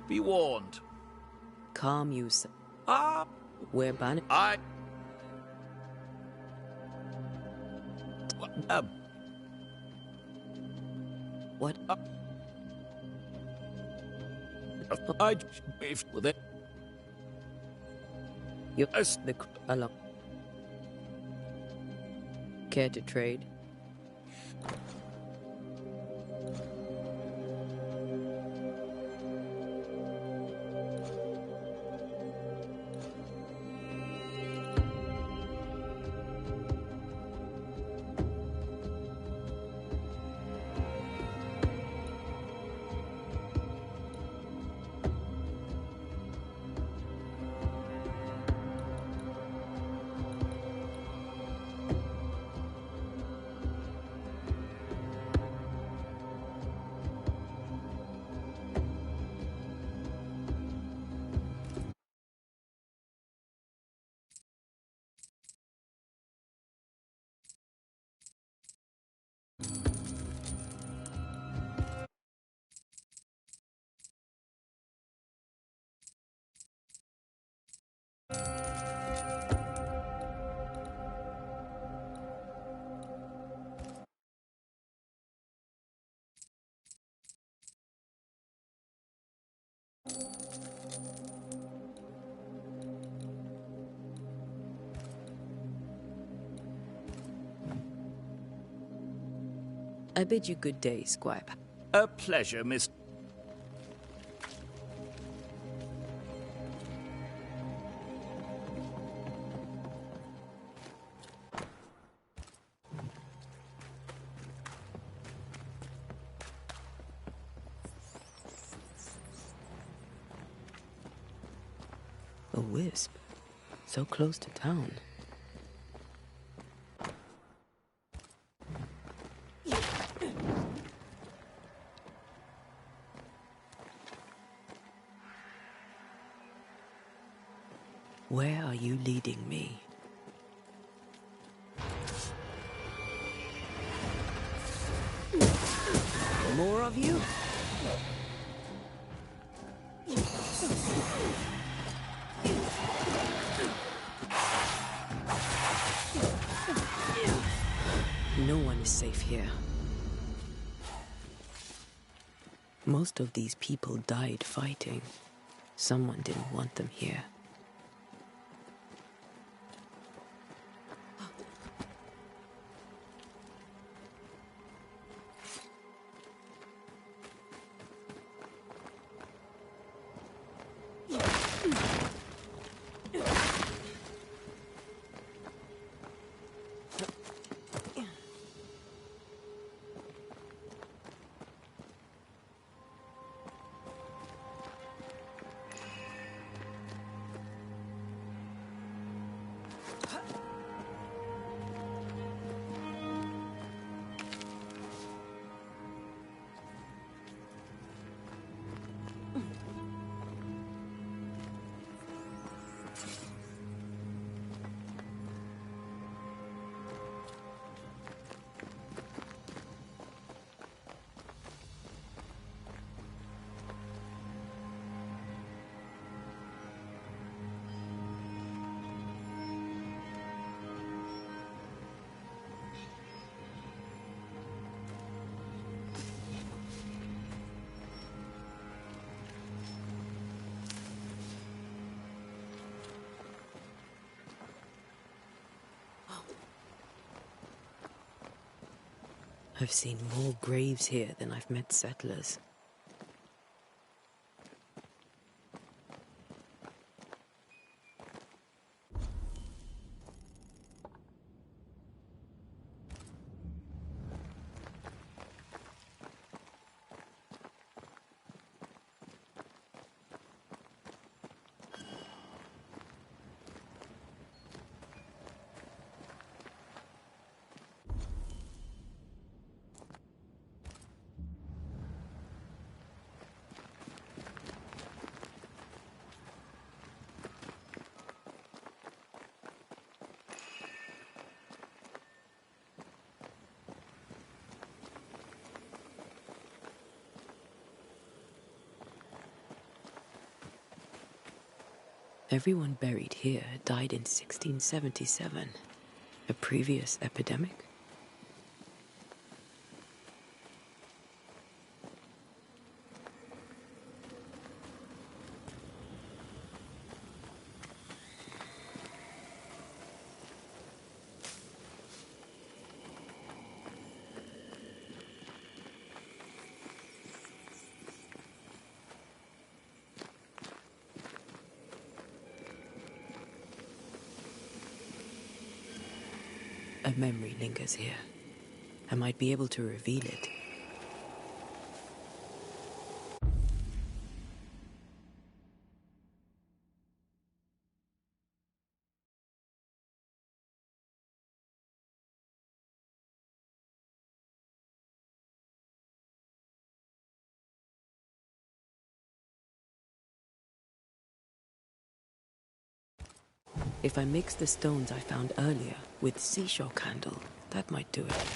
Be warned. Calm you, sir. Ah, We're Banishers. I... What? If they... You're the along. Care to trade? I bid you good day, Squire. A pleasure, Miss... A wisp. So close to town. Where are you leading me? More of you? No one is safe here. Most of these people died fighting. Someone didn't want them here. I've seen more graves here than I've met settlers. Everyone buried here died in 1677. A previous epidemic? A memory lingers here. I might be able to reveal it. If I mix the stones I found earlier with seashore candle, that might do it.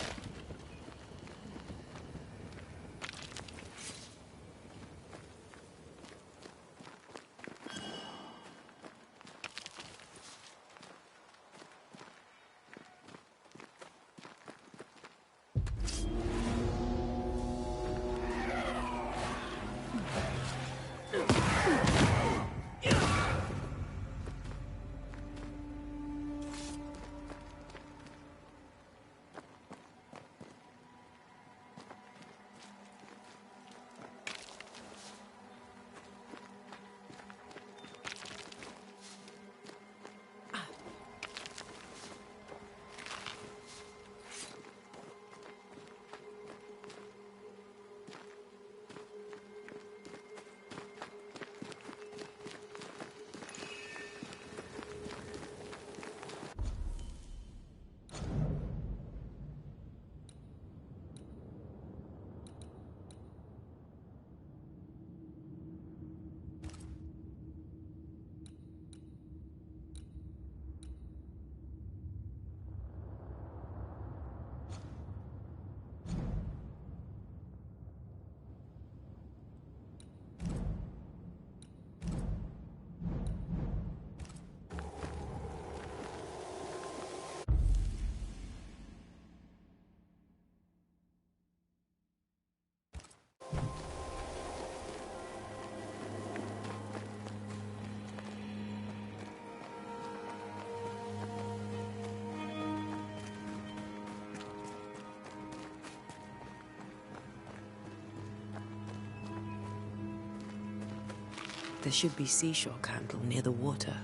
There should be seashore candle near the water.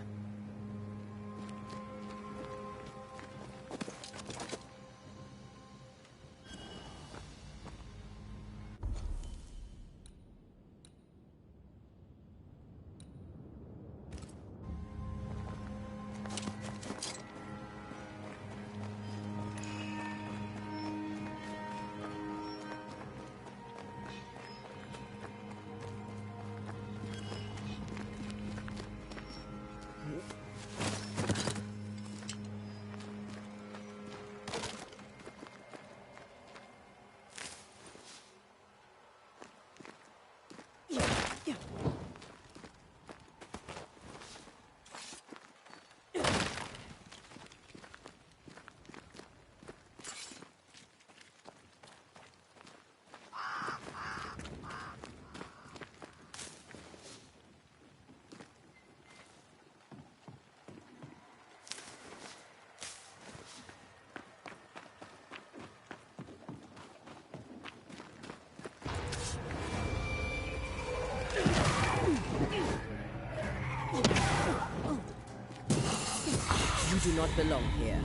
You do not belong here.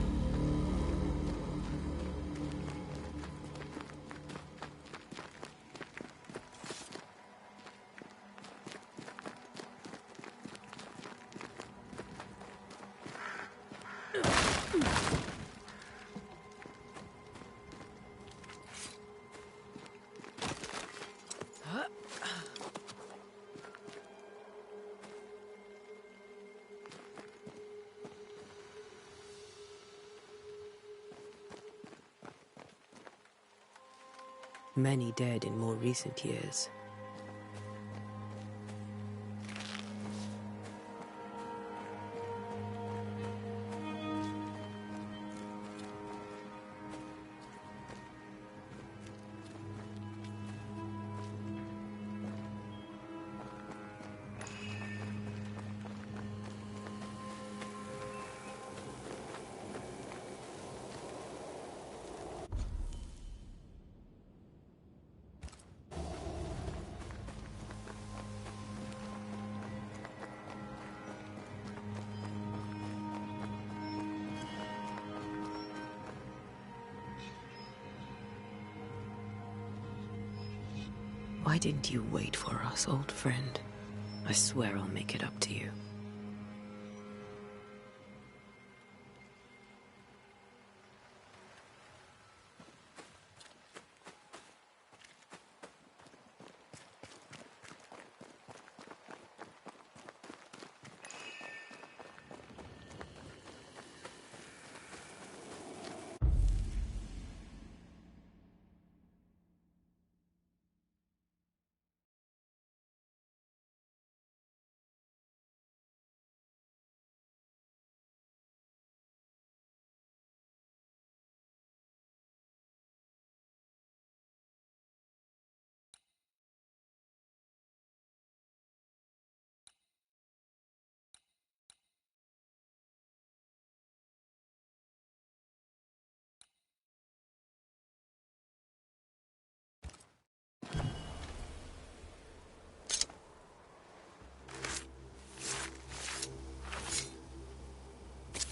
Many dead in more recent years. Why didn't you wait for us, old friend? I swear I'll make it up to you.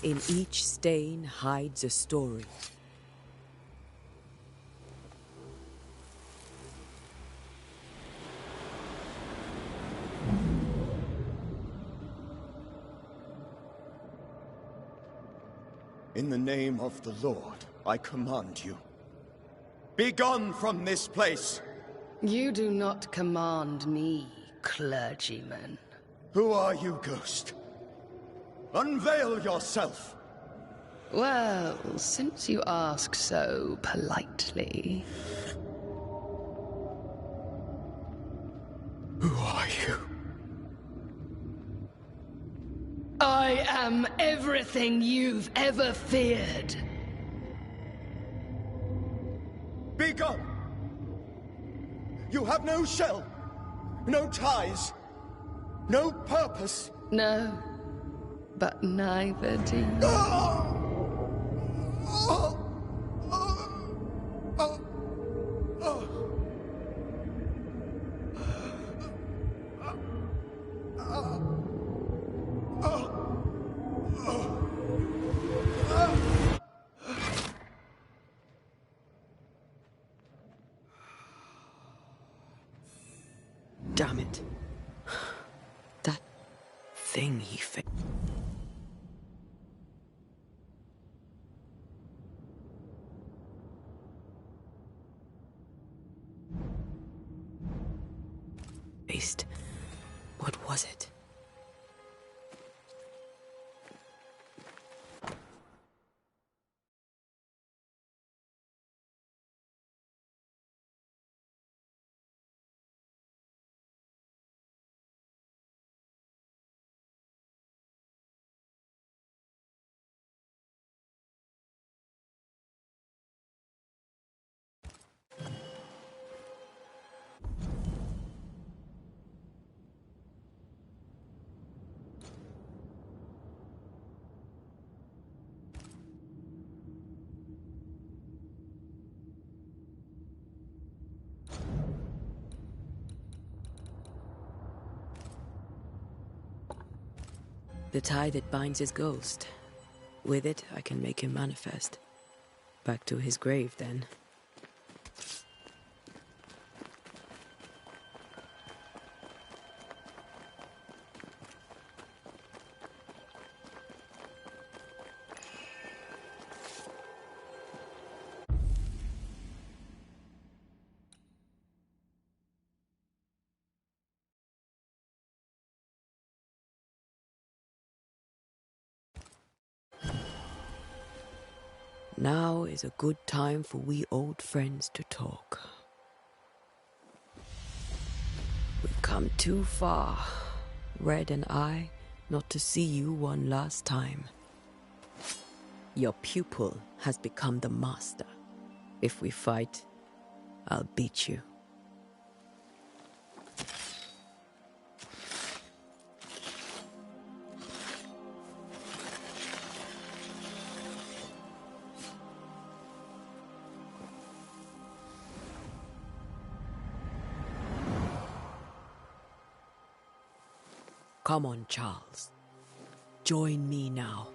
In each stain hides a story. In the name of the Lord, I command you. Be gone from this place! You do not command me, clergyman. Who are you, ghost? Unveil yourself! Well, since you ask so politely... Who are you? I am everything you've ever feared. Be gone! You have no shell, no ties, no purpose. No, but neither do you. Damn it. That thing he faced. What was it? The tie that binds his ghost. With it, I can make him manifest. Back to his grave, then. Now is a good time for we old friends to talk. We've come too far, Red and I, not to see you one last time. Your pupil has become the master. If we fight, I'll beat you. Come on, Charles. Join me now.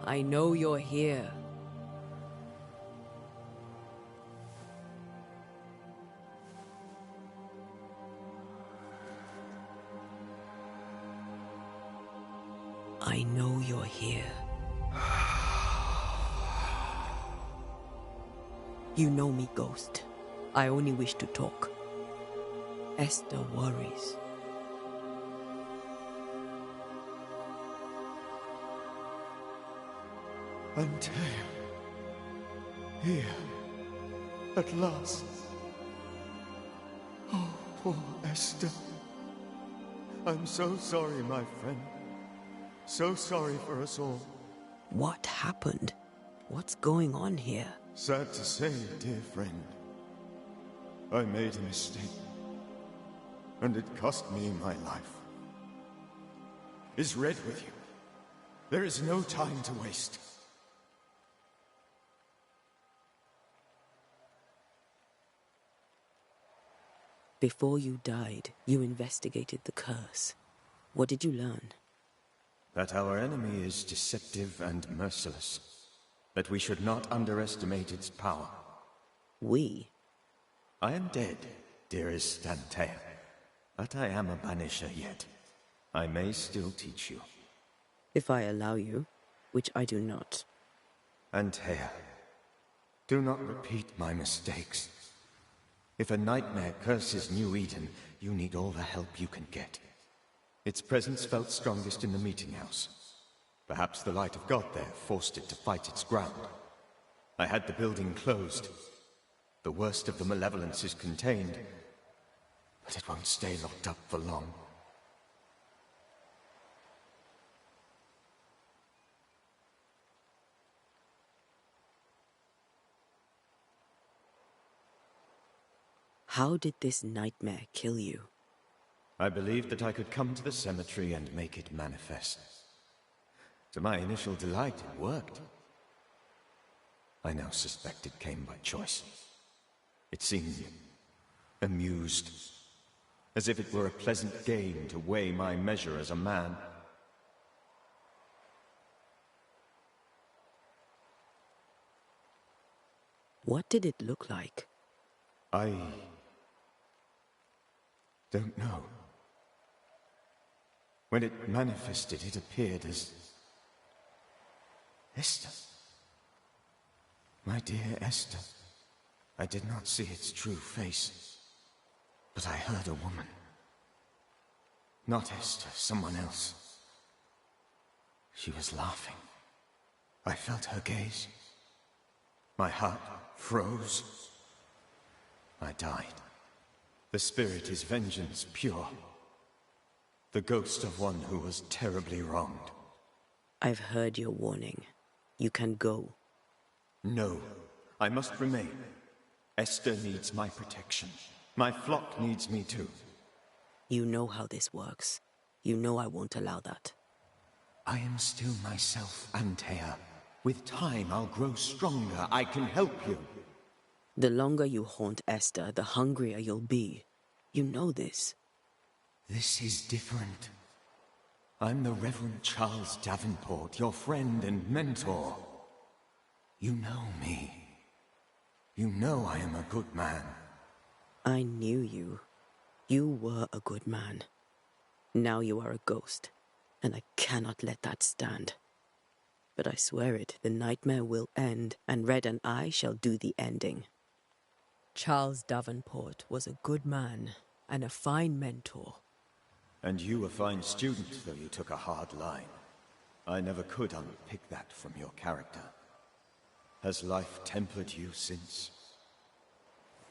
I know you're here. I know you're here. You know me, Ghost. I only wish to talk. Esther worries. Antea. Here. At last. Oh, poor Esther. I'm so sorry, my friend. So sorry for us all. What happened? What's going on here? Sad to say, dear friend. I made a mistake. And it cost me my life. Is Red with you? There is no time to waste. Before you died, you investigated the curse. What did you learn? That our enemy is deceptive and merciless. That we should not underestimate its power. We? I am dead, dearest Antea. But I am a Banisher yet. I may still teach you. If I allow you, which I do not. Antea, do not repeat my mistakes. If a nightmare curses New Eden, you need all the help you can get. Its presence felt strongest in the meeting house. Perhaps the light of God there forced it to fight its ground. I had the building closed. The worst of the malevolence is contained, but it won't stay locked up for long. How did this nightmare kill you? I believed that I could come to the cemetery and make it manifest. To my initial delight, it worked. I now suspect it came by choice. It seemed amused, as if it were a pleasant game to weigh my measure as a man. What did it look like? I don't know. When it manifested, it appeared as Esther. My dear Esther. I did not see its true face, but I heard a woman. Not Esther, someone else. She was laughing. I felt her gaze. My heart froze. I died. The spirit is vengeance pure. The ghost of one who was terribly wronged. I've heard your warning. You can go. No, I must remain. Esther needs my protection. My flock needs me too. You know how this works. You know I won't allow that. I am still myself, Antea. With time, I'll grow stronger. I can help you. The longer you haunt Esther, the hungrier you'll be. You know this. This is different. I'm the Reverend Charles Davenport, your friend and mentor. You know me. You know I am a good man. I knew you. You were a good man. Now you are a ghost, and I cannot let that stand. But I swear it, the nightmare will end, and Red and I shall do the ending. Charles Davenport was a good man and a fine mentor. And you a fine student, though you took a hard line. I never could unpick that from your character. Has life tempered you since?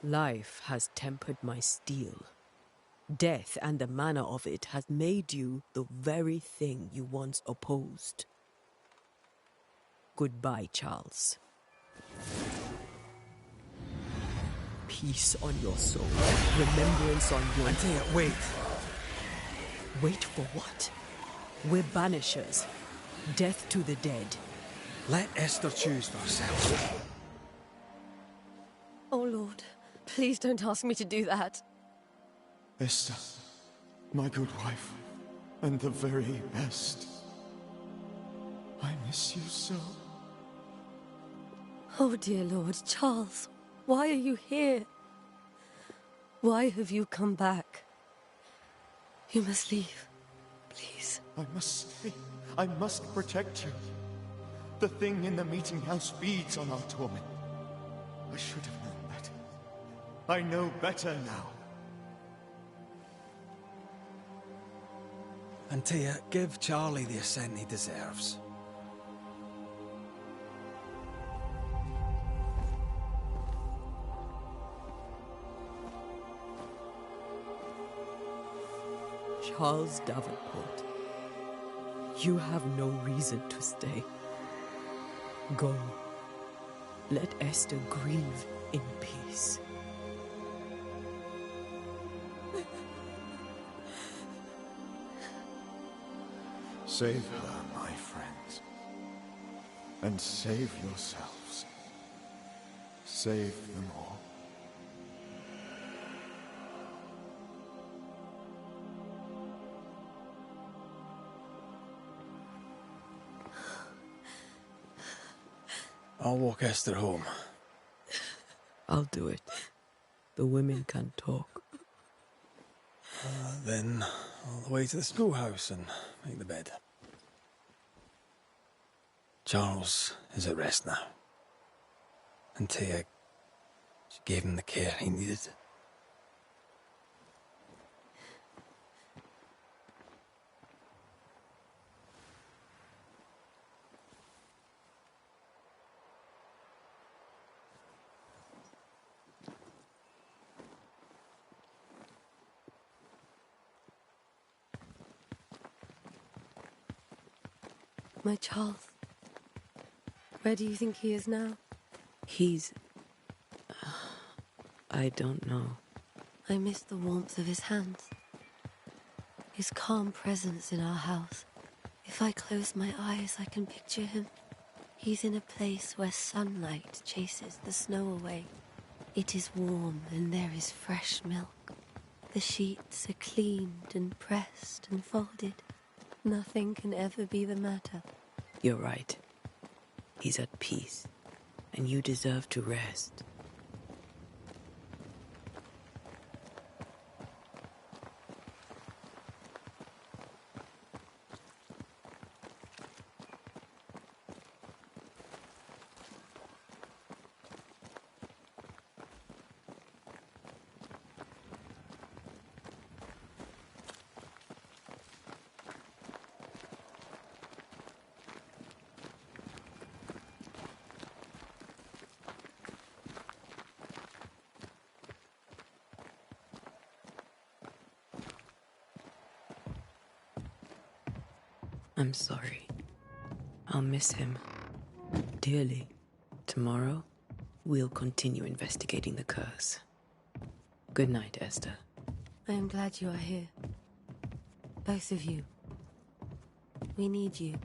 Life has tempered my steel. Death and the manner of it has made you the very thing you once opposed. Goodbye, Charles. Peace on your soul, remembrance on your... Antea, wait. Wait for what? We're Banishers. Death to the dead. Let Esther choose for herself. Oh, Lord, please don't ask me to do that. Esther, my good wife, and the very best. I miss you so. Oh, dear Lord, Charles, why are you here? Why have you come back? You must leave, please. I must stay. I must protect you. The thing in the meeting house feeds on our torment. I should have known better. I know better now. Antea, give Charlie the ascent he deserves. Charles Davenport, you have no reason to stay. Go. Let Esther grieve in peace. Save her, my friends. And save yourselves. Save them all. I'll walk Esther home. I'll do it. The women can talk. Then all the way to the schoolhouse and make the bed. Charles is at rest now. Antea, she gave him the care he needed. My Charles. Where do you think he is now? He's... I don't know. I miss the warmth of his hands. His calm presence in our house. If I close my eyes, I can picture him. He's in a place where sunlight chases the snow away. It is warm and there is fresh milk. The sheets are cleaned and pressed and folded. Nothing can ever be the matter. You're right. He's at peace, and you deserve to rest. I'm sorry. I'll miss him dearly. Tomorrow, we'll continue investigating the curse. Good night, Esther. I am glad you are here. Both of you. We need you.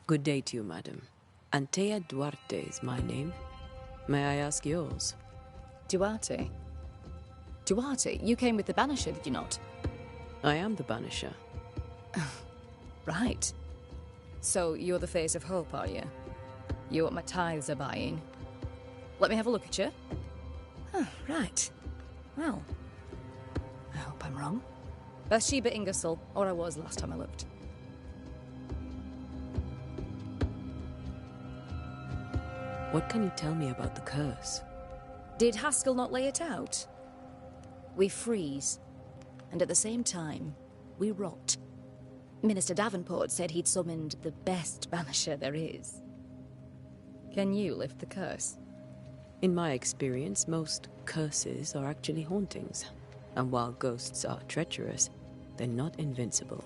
Good day to you, madam. Antea Duarte is my name. May I ask yours? Duarte? Duarte, you came with the Banisher, did you not? I am the Banisher. Right. So you're the face of hope, are you? You're what my tithes are buying. Let me have a look at you. Huh, right. Well, I hope I'm wrong. Bathsheba Ingersoll, or I was last time I looked. What can you tell me about the curse? Did Haskell not lay it out? We freeze, and at the same time, we rot. Minister Davenport said he'd summoned the best banisher there is. Can you lift the curse? In my experience, most curses are actually hauntings. And while ghosts are treacherous, they're not invincible.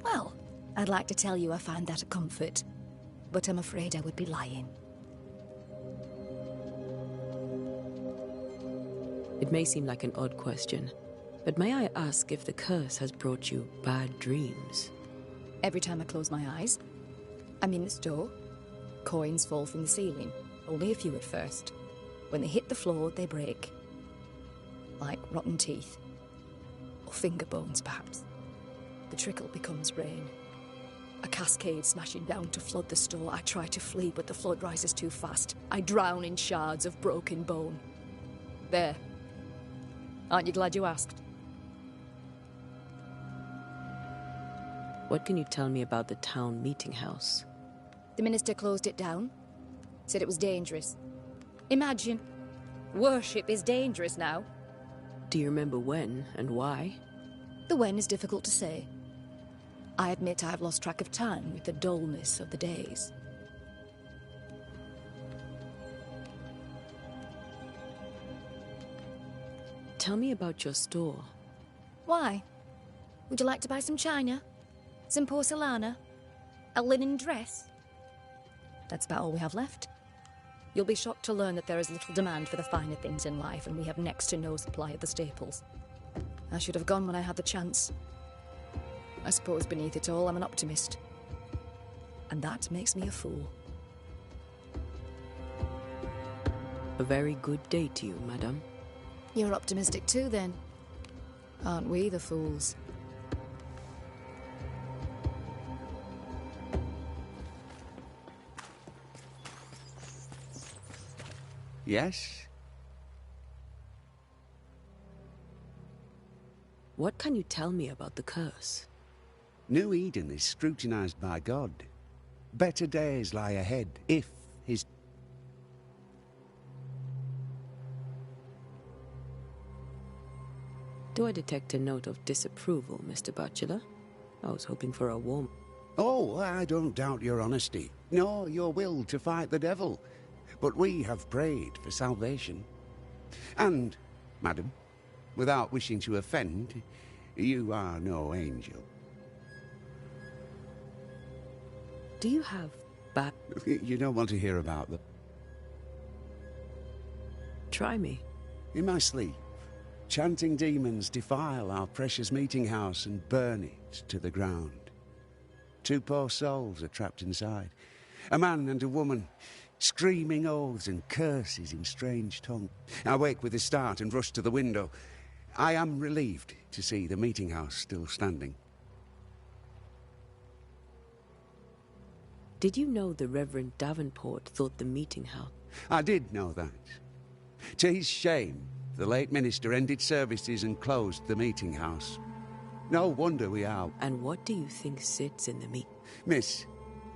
Well, I'd like to tell you I find that a comfort, but I'm afraid I would be lying. It may seem like an odd question, but may I ask if the curse has brought you bad dreams? Every time I close my eyes, I'm in the store. Coins fall from the ceiling. Only a few at first. When they hit the floor, they break. Like rotten teeth. Or finger bones, perhaps. The trickle becomes rain. A cascade smashing down to flood the store. I try to flee, but the flood rises too fast. I drown in shards of broken bone. There. Aren't you glad you asked? What can you tell me about the town meeting house? The minister closed it down. Said it was dangerous. Imagine. Worship is dangerous now. Do you remember when and why? The when is difficult to say. I admit I've lost track of time with the dullness of the days. Tell me about your store. Why? Would you like to buy some china? Some porcelana? A linen dress? That's about all we have left. You'll be shocked to learn that there is little demand for the finer things in life, and we have next to no supply of the staples. I should have gone when I had the chance. I suppose beneath it all, I'm an optimist. And that makes me a fool. A very good day to you, madame. You're optimistic too, then. Aren't we the fools? Yes? What can you tell me about the curse? New Eden is scrutinized by God. Better days lie ahead, if his... Do I detect a note of disapproval, Mr. Bachelor? I was hoping for a warm... Oh, I don't doubt your honesty, nor your will to fight the devil. But we have prayed for salvation. And, madam, without wishing to offend, you are no angel. Do you have You don't want to hear about them. Try me. In my sleep, chanting demons defile our precious meeting house and burn it to the ground. 2 poor souls are trapped inside. A man and a woman, screaming oaths and curses in strange tongue. I wake with a start and rush to the window. I am relieved to see the meeting house still standing. Did you know the Reverend Davenport thought the meeting house... I did know that. To his shame, the late minister ended services and closed the meeting house. No wonder we are... And what do you think sits in the meet... Miss,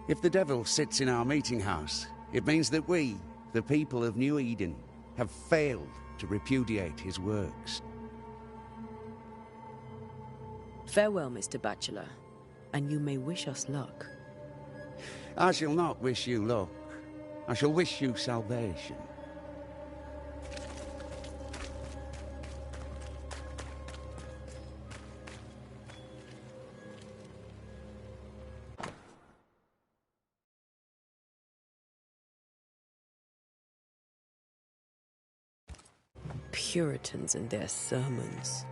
if the devil sits in our meeting house, it means that we, the people of New Eden, have failed to repudiate his works. Farewell, Mr. Bachelor, and you may wish us luck. I shall not wish you luck. I shall wish you salvation. Puritans and their sermons.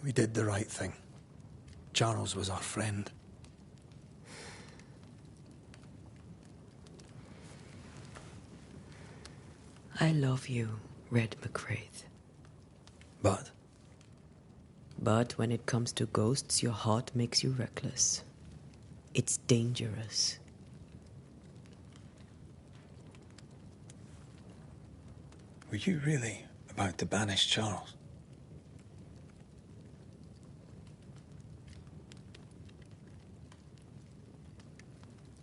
We did the right thing. Charles was our friend. I love you, Red McCraith. But? But when it comes to ghosts, your heart makes you reckless. It's dangerous. Were you really about to banish Charles?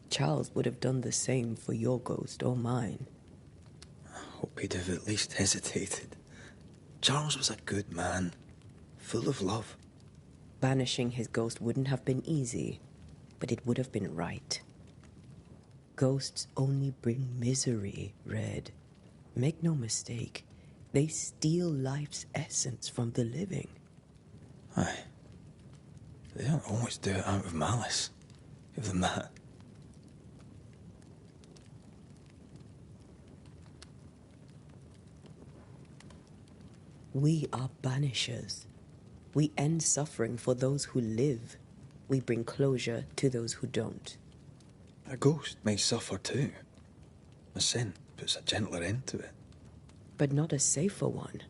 Charles would have done the same for your ghost or mine. I hope he'd have at least hesitated. Charles was a good man, full of love. Banishing his ghost wouldn't have been easy, but it would have been right. Ghosts only bring misery, Red. Make no mistake, they steal life's essence from the living. Aye. They don't always do it out of malice. Give them that. We are banishers. We end suffering for those who live. We bring closure to those who don't. A ghost may suffer too. A sin puts a gentler end to it. But not a safer one.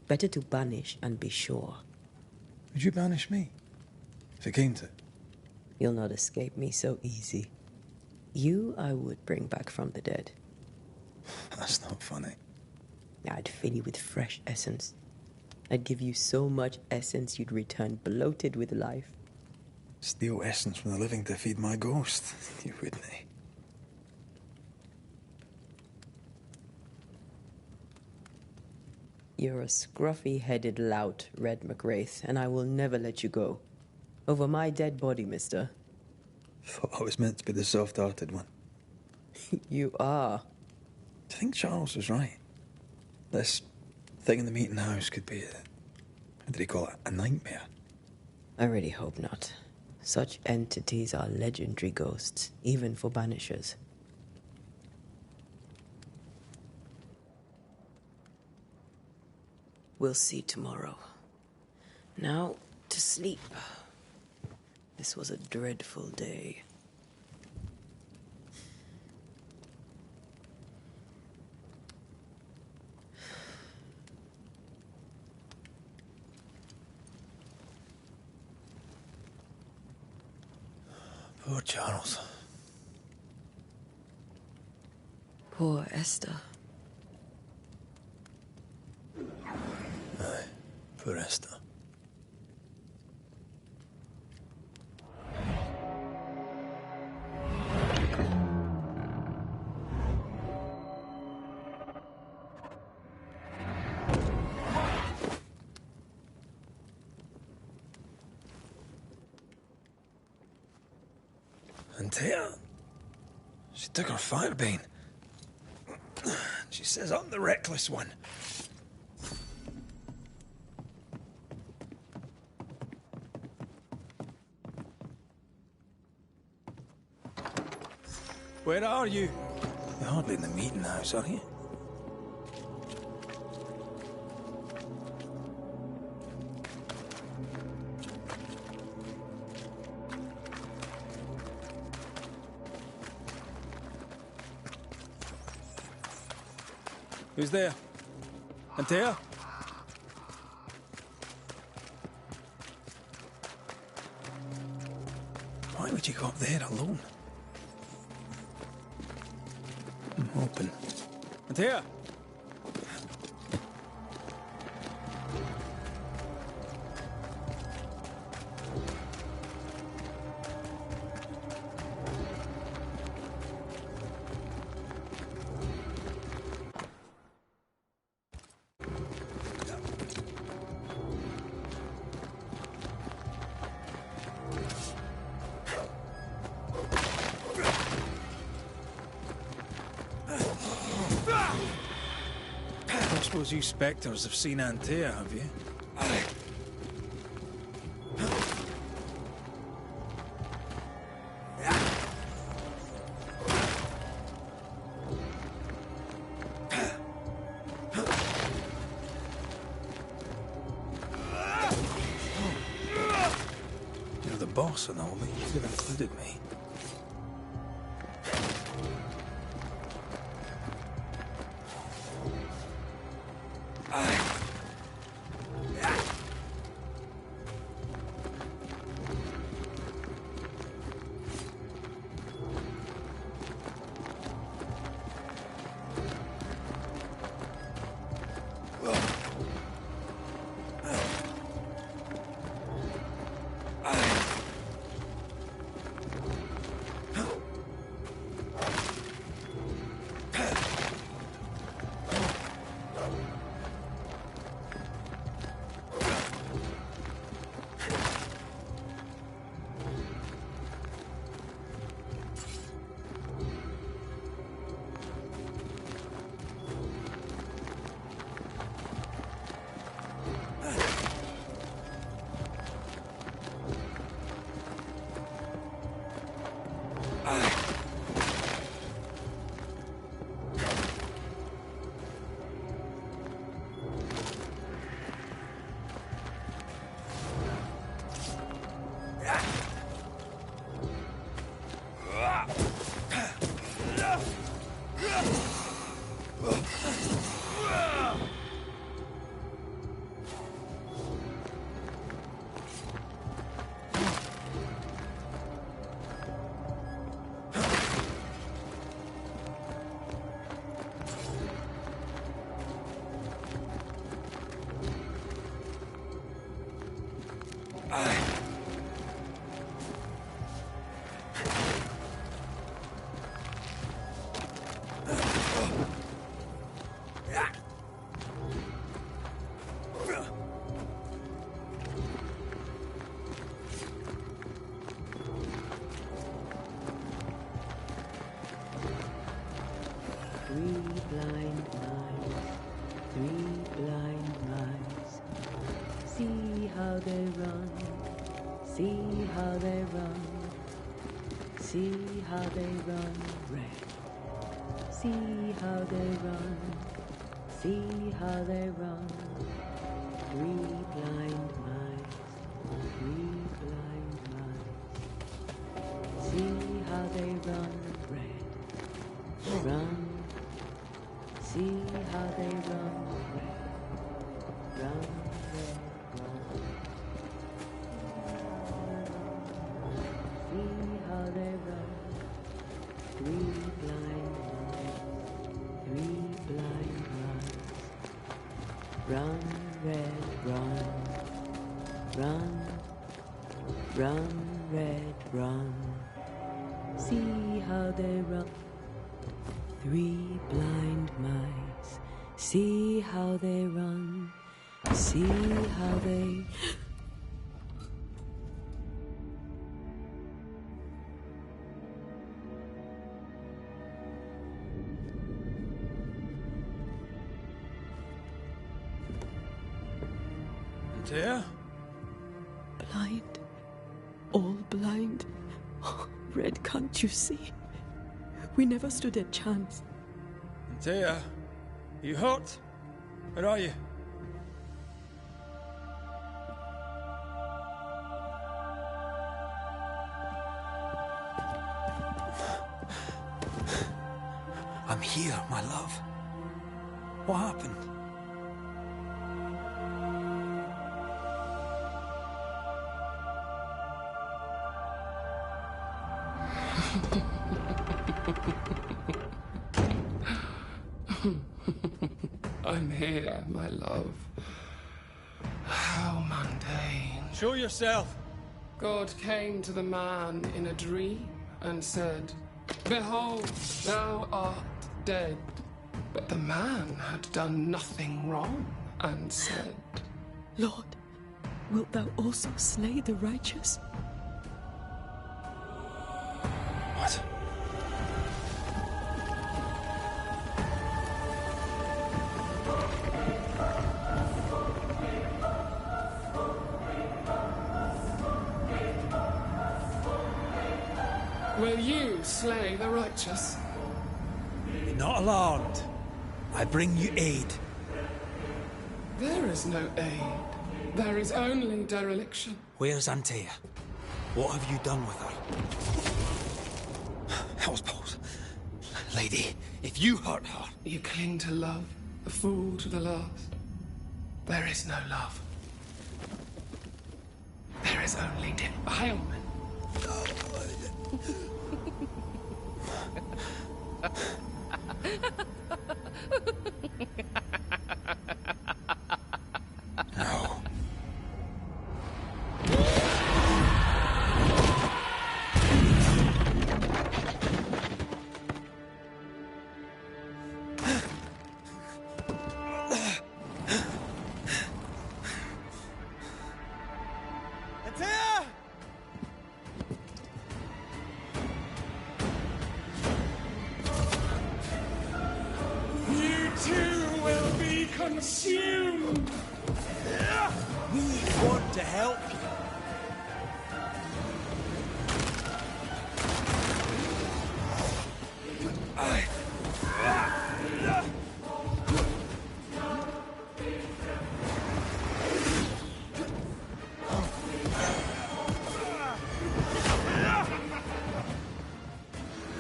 Better to banish and be sure. Would you banish me? If it came to it? You'll not escape me so easy. You I would bring back from the dead. That's not funny. I'd fill you with fresh essence. I'd give you so much essence you'd return bloated with life. Steal essence from the living to feed my ghost. You wouldn't, eh? You're a scruffy-headed lout, Red McWraith, and I will never let you go. Over my dead body, mister. Thought I was meant to be the soft-hearted one. You are. Do you think Charles was right? This thing in the meeting house could be what did he call it? A nightmare? I really hope not. Such entities are legendary ghosts, even for banishers. We'll see tomorrow. Now, to sleep. This was a dreadful day. Poor Charles. Poor Esther. Aye, poor Esther. Antea, she took her firebane. She says I'm the reckless one. Where are you? You're hardly in the meeting house, are you? Who's there? Antea? Why would you go up there alone? I'm hoping. Antea? I suppose you spectres have seen Antea, have you? boss and all, but you could have included me. See how they run, see how they run, see how they run, red. See how they run, see how they run. Three blind mice, three blind mice. See how they run, red. Run, see how they run, red. Run, red. See how they run, three blind mice, three blind mice. Run, red, run, run, run, red, run. See how they run, three blind mice. See how they run, see how they... There? Blind. All blind. Red, can't you see? We never stood a chance. Antea, you hurt? Where are you? I'm here, my love. What happened? I'm here, my love. How mundane. Show yourself. God came to the man in a dream and said, "Behold, thou art dead." But the man had done nothing wrong and said, Lord, wilt thou also slay the righteous? What? Will you slay the righteous? Be not alarmed. I bring you aid. There is no aid. There is only dereliction. Where's Antea? What have you done with her? Hellsballs. Lady, if you hurt her... You cling to love, a fool to the last. There is no love. There is only defilement. No. You too will be consumed. We want to help you.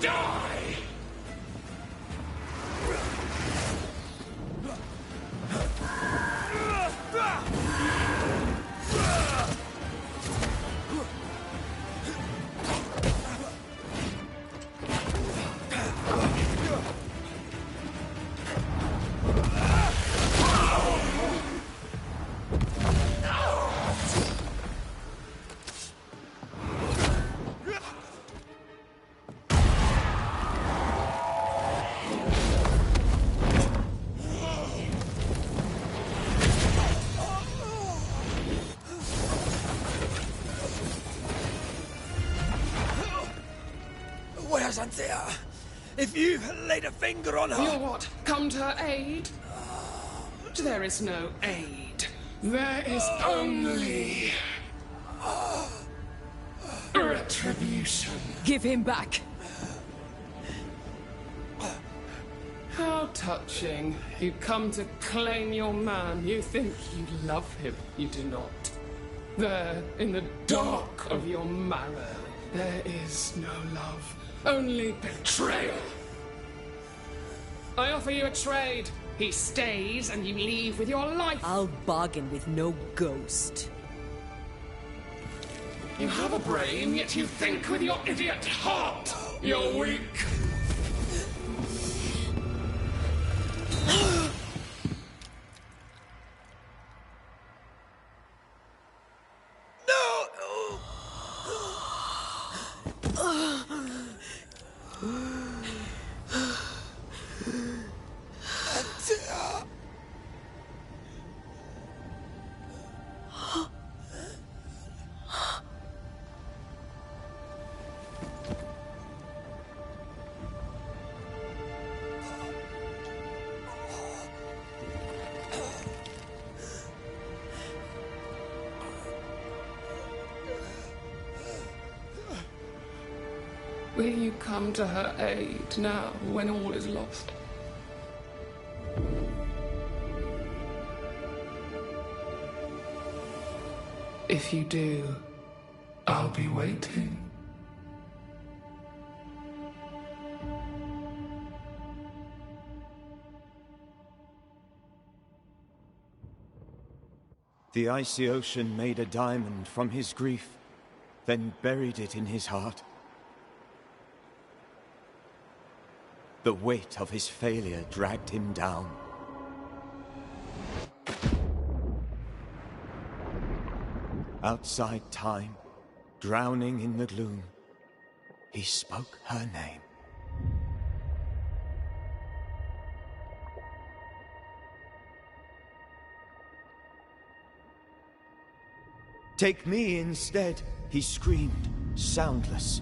Die! Where's Anthea? If you laid a finger on her... You what? Come to her aid? There is no aid. There is only... retribution. Give him back. How touching. You come to claim your man. You think you love him. You do not. There, in the dark of your marrow, there is no love. Only betrayal. I offer you a trade. He stays and you leave with your life. I'll bargain with no ghost. You have a brain, yet you think with your idiot heart. You're weak. Will you come to her aid now, when all is lost? If you do, I'll be waiting. The icy ocean made a diamond from his grief, then buried it in his heart. The weight of his failure dragged him down. Outside time, drowning in the gloom, he spoke her name. Take me instead, he screamed, soundless,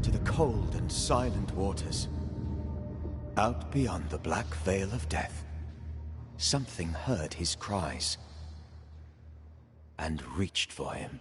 to the cold and silent waters. Out beyond the black veil of death, something heard his cries and reached for him.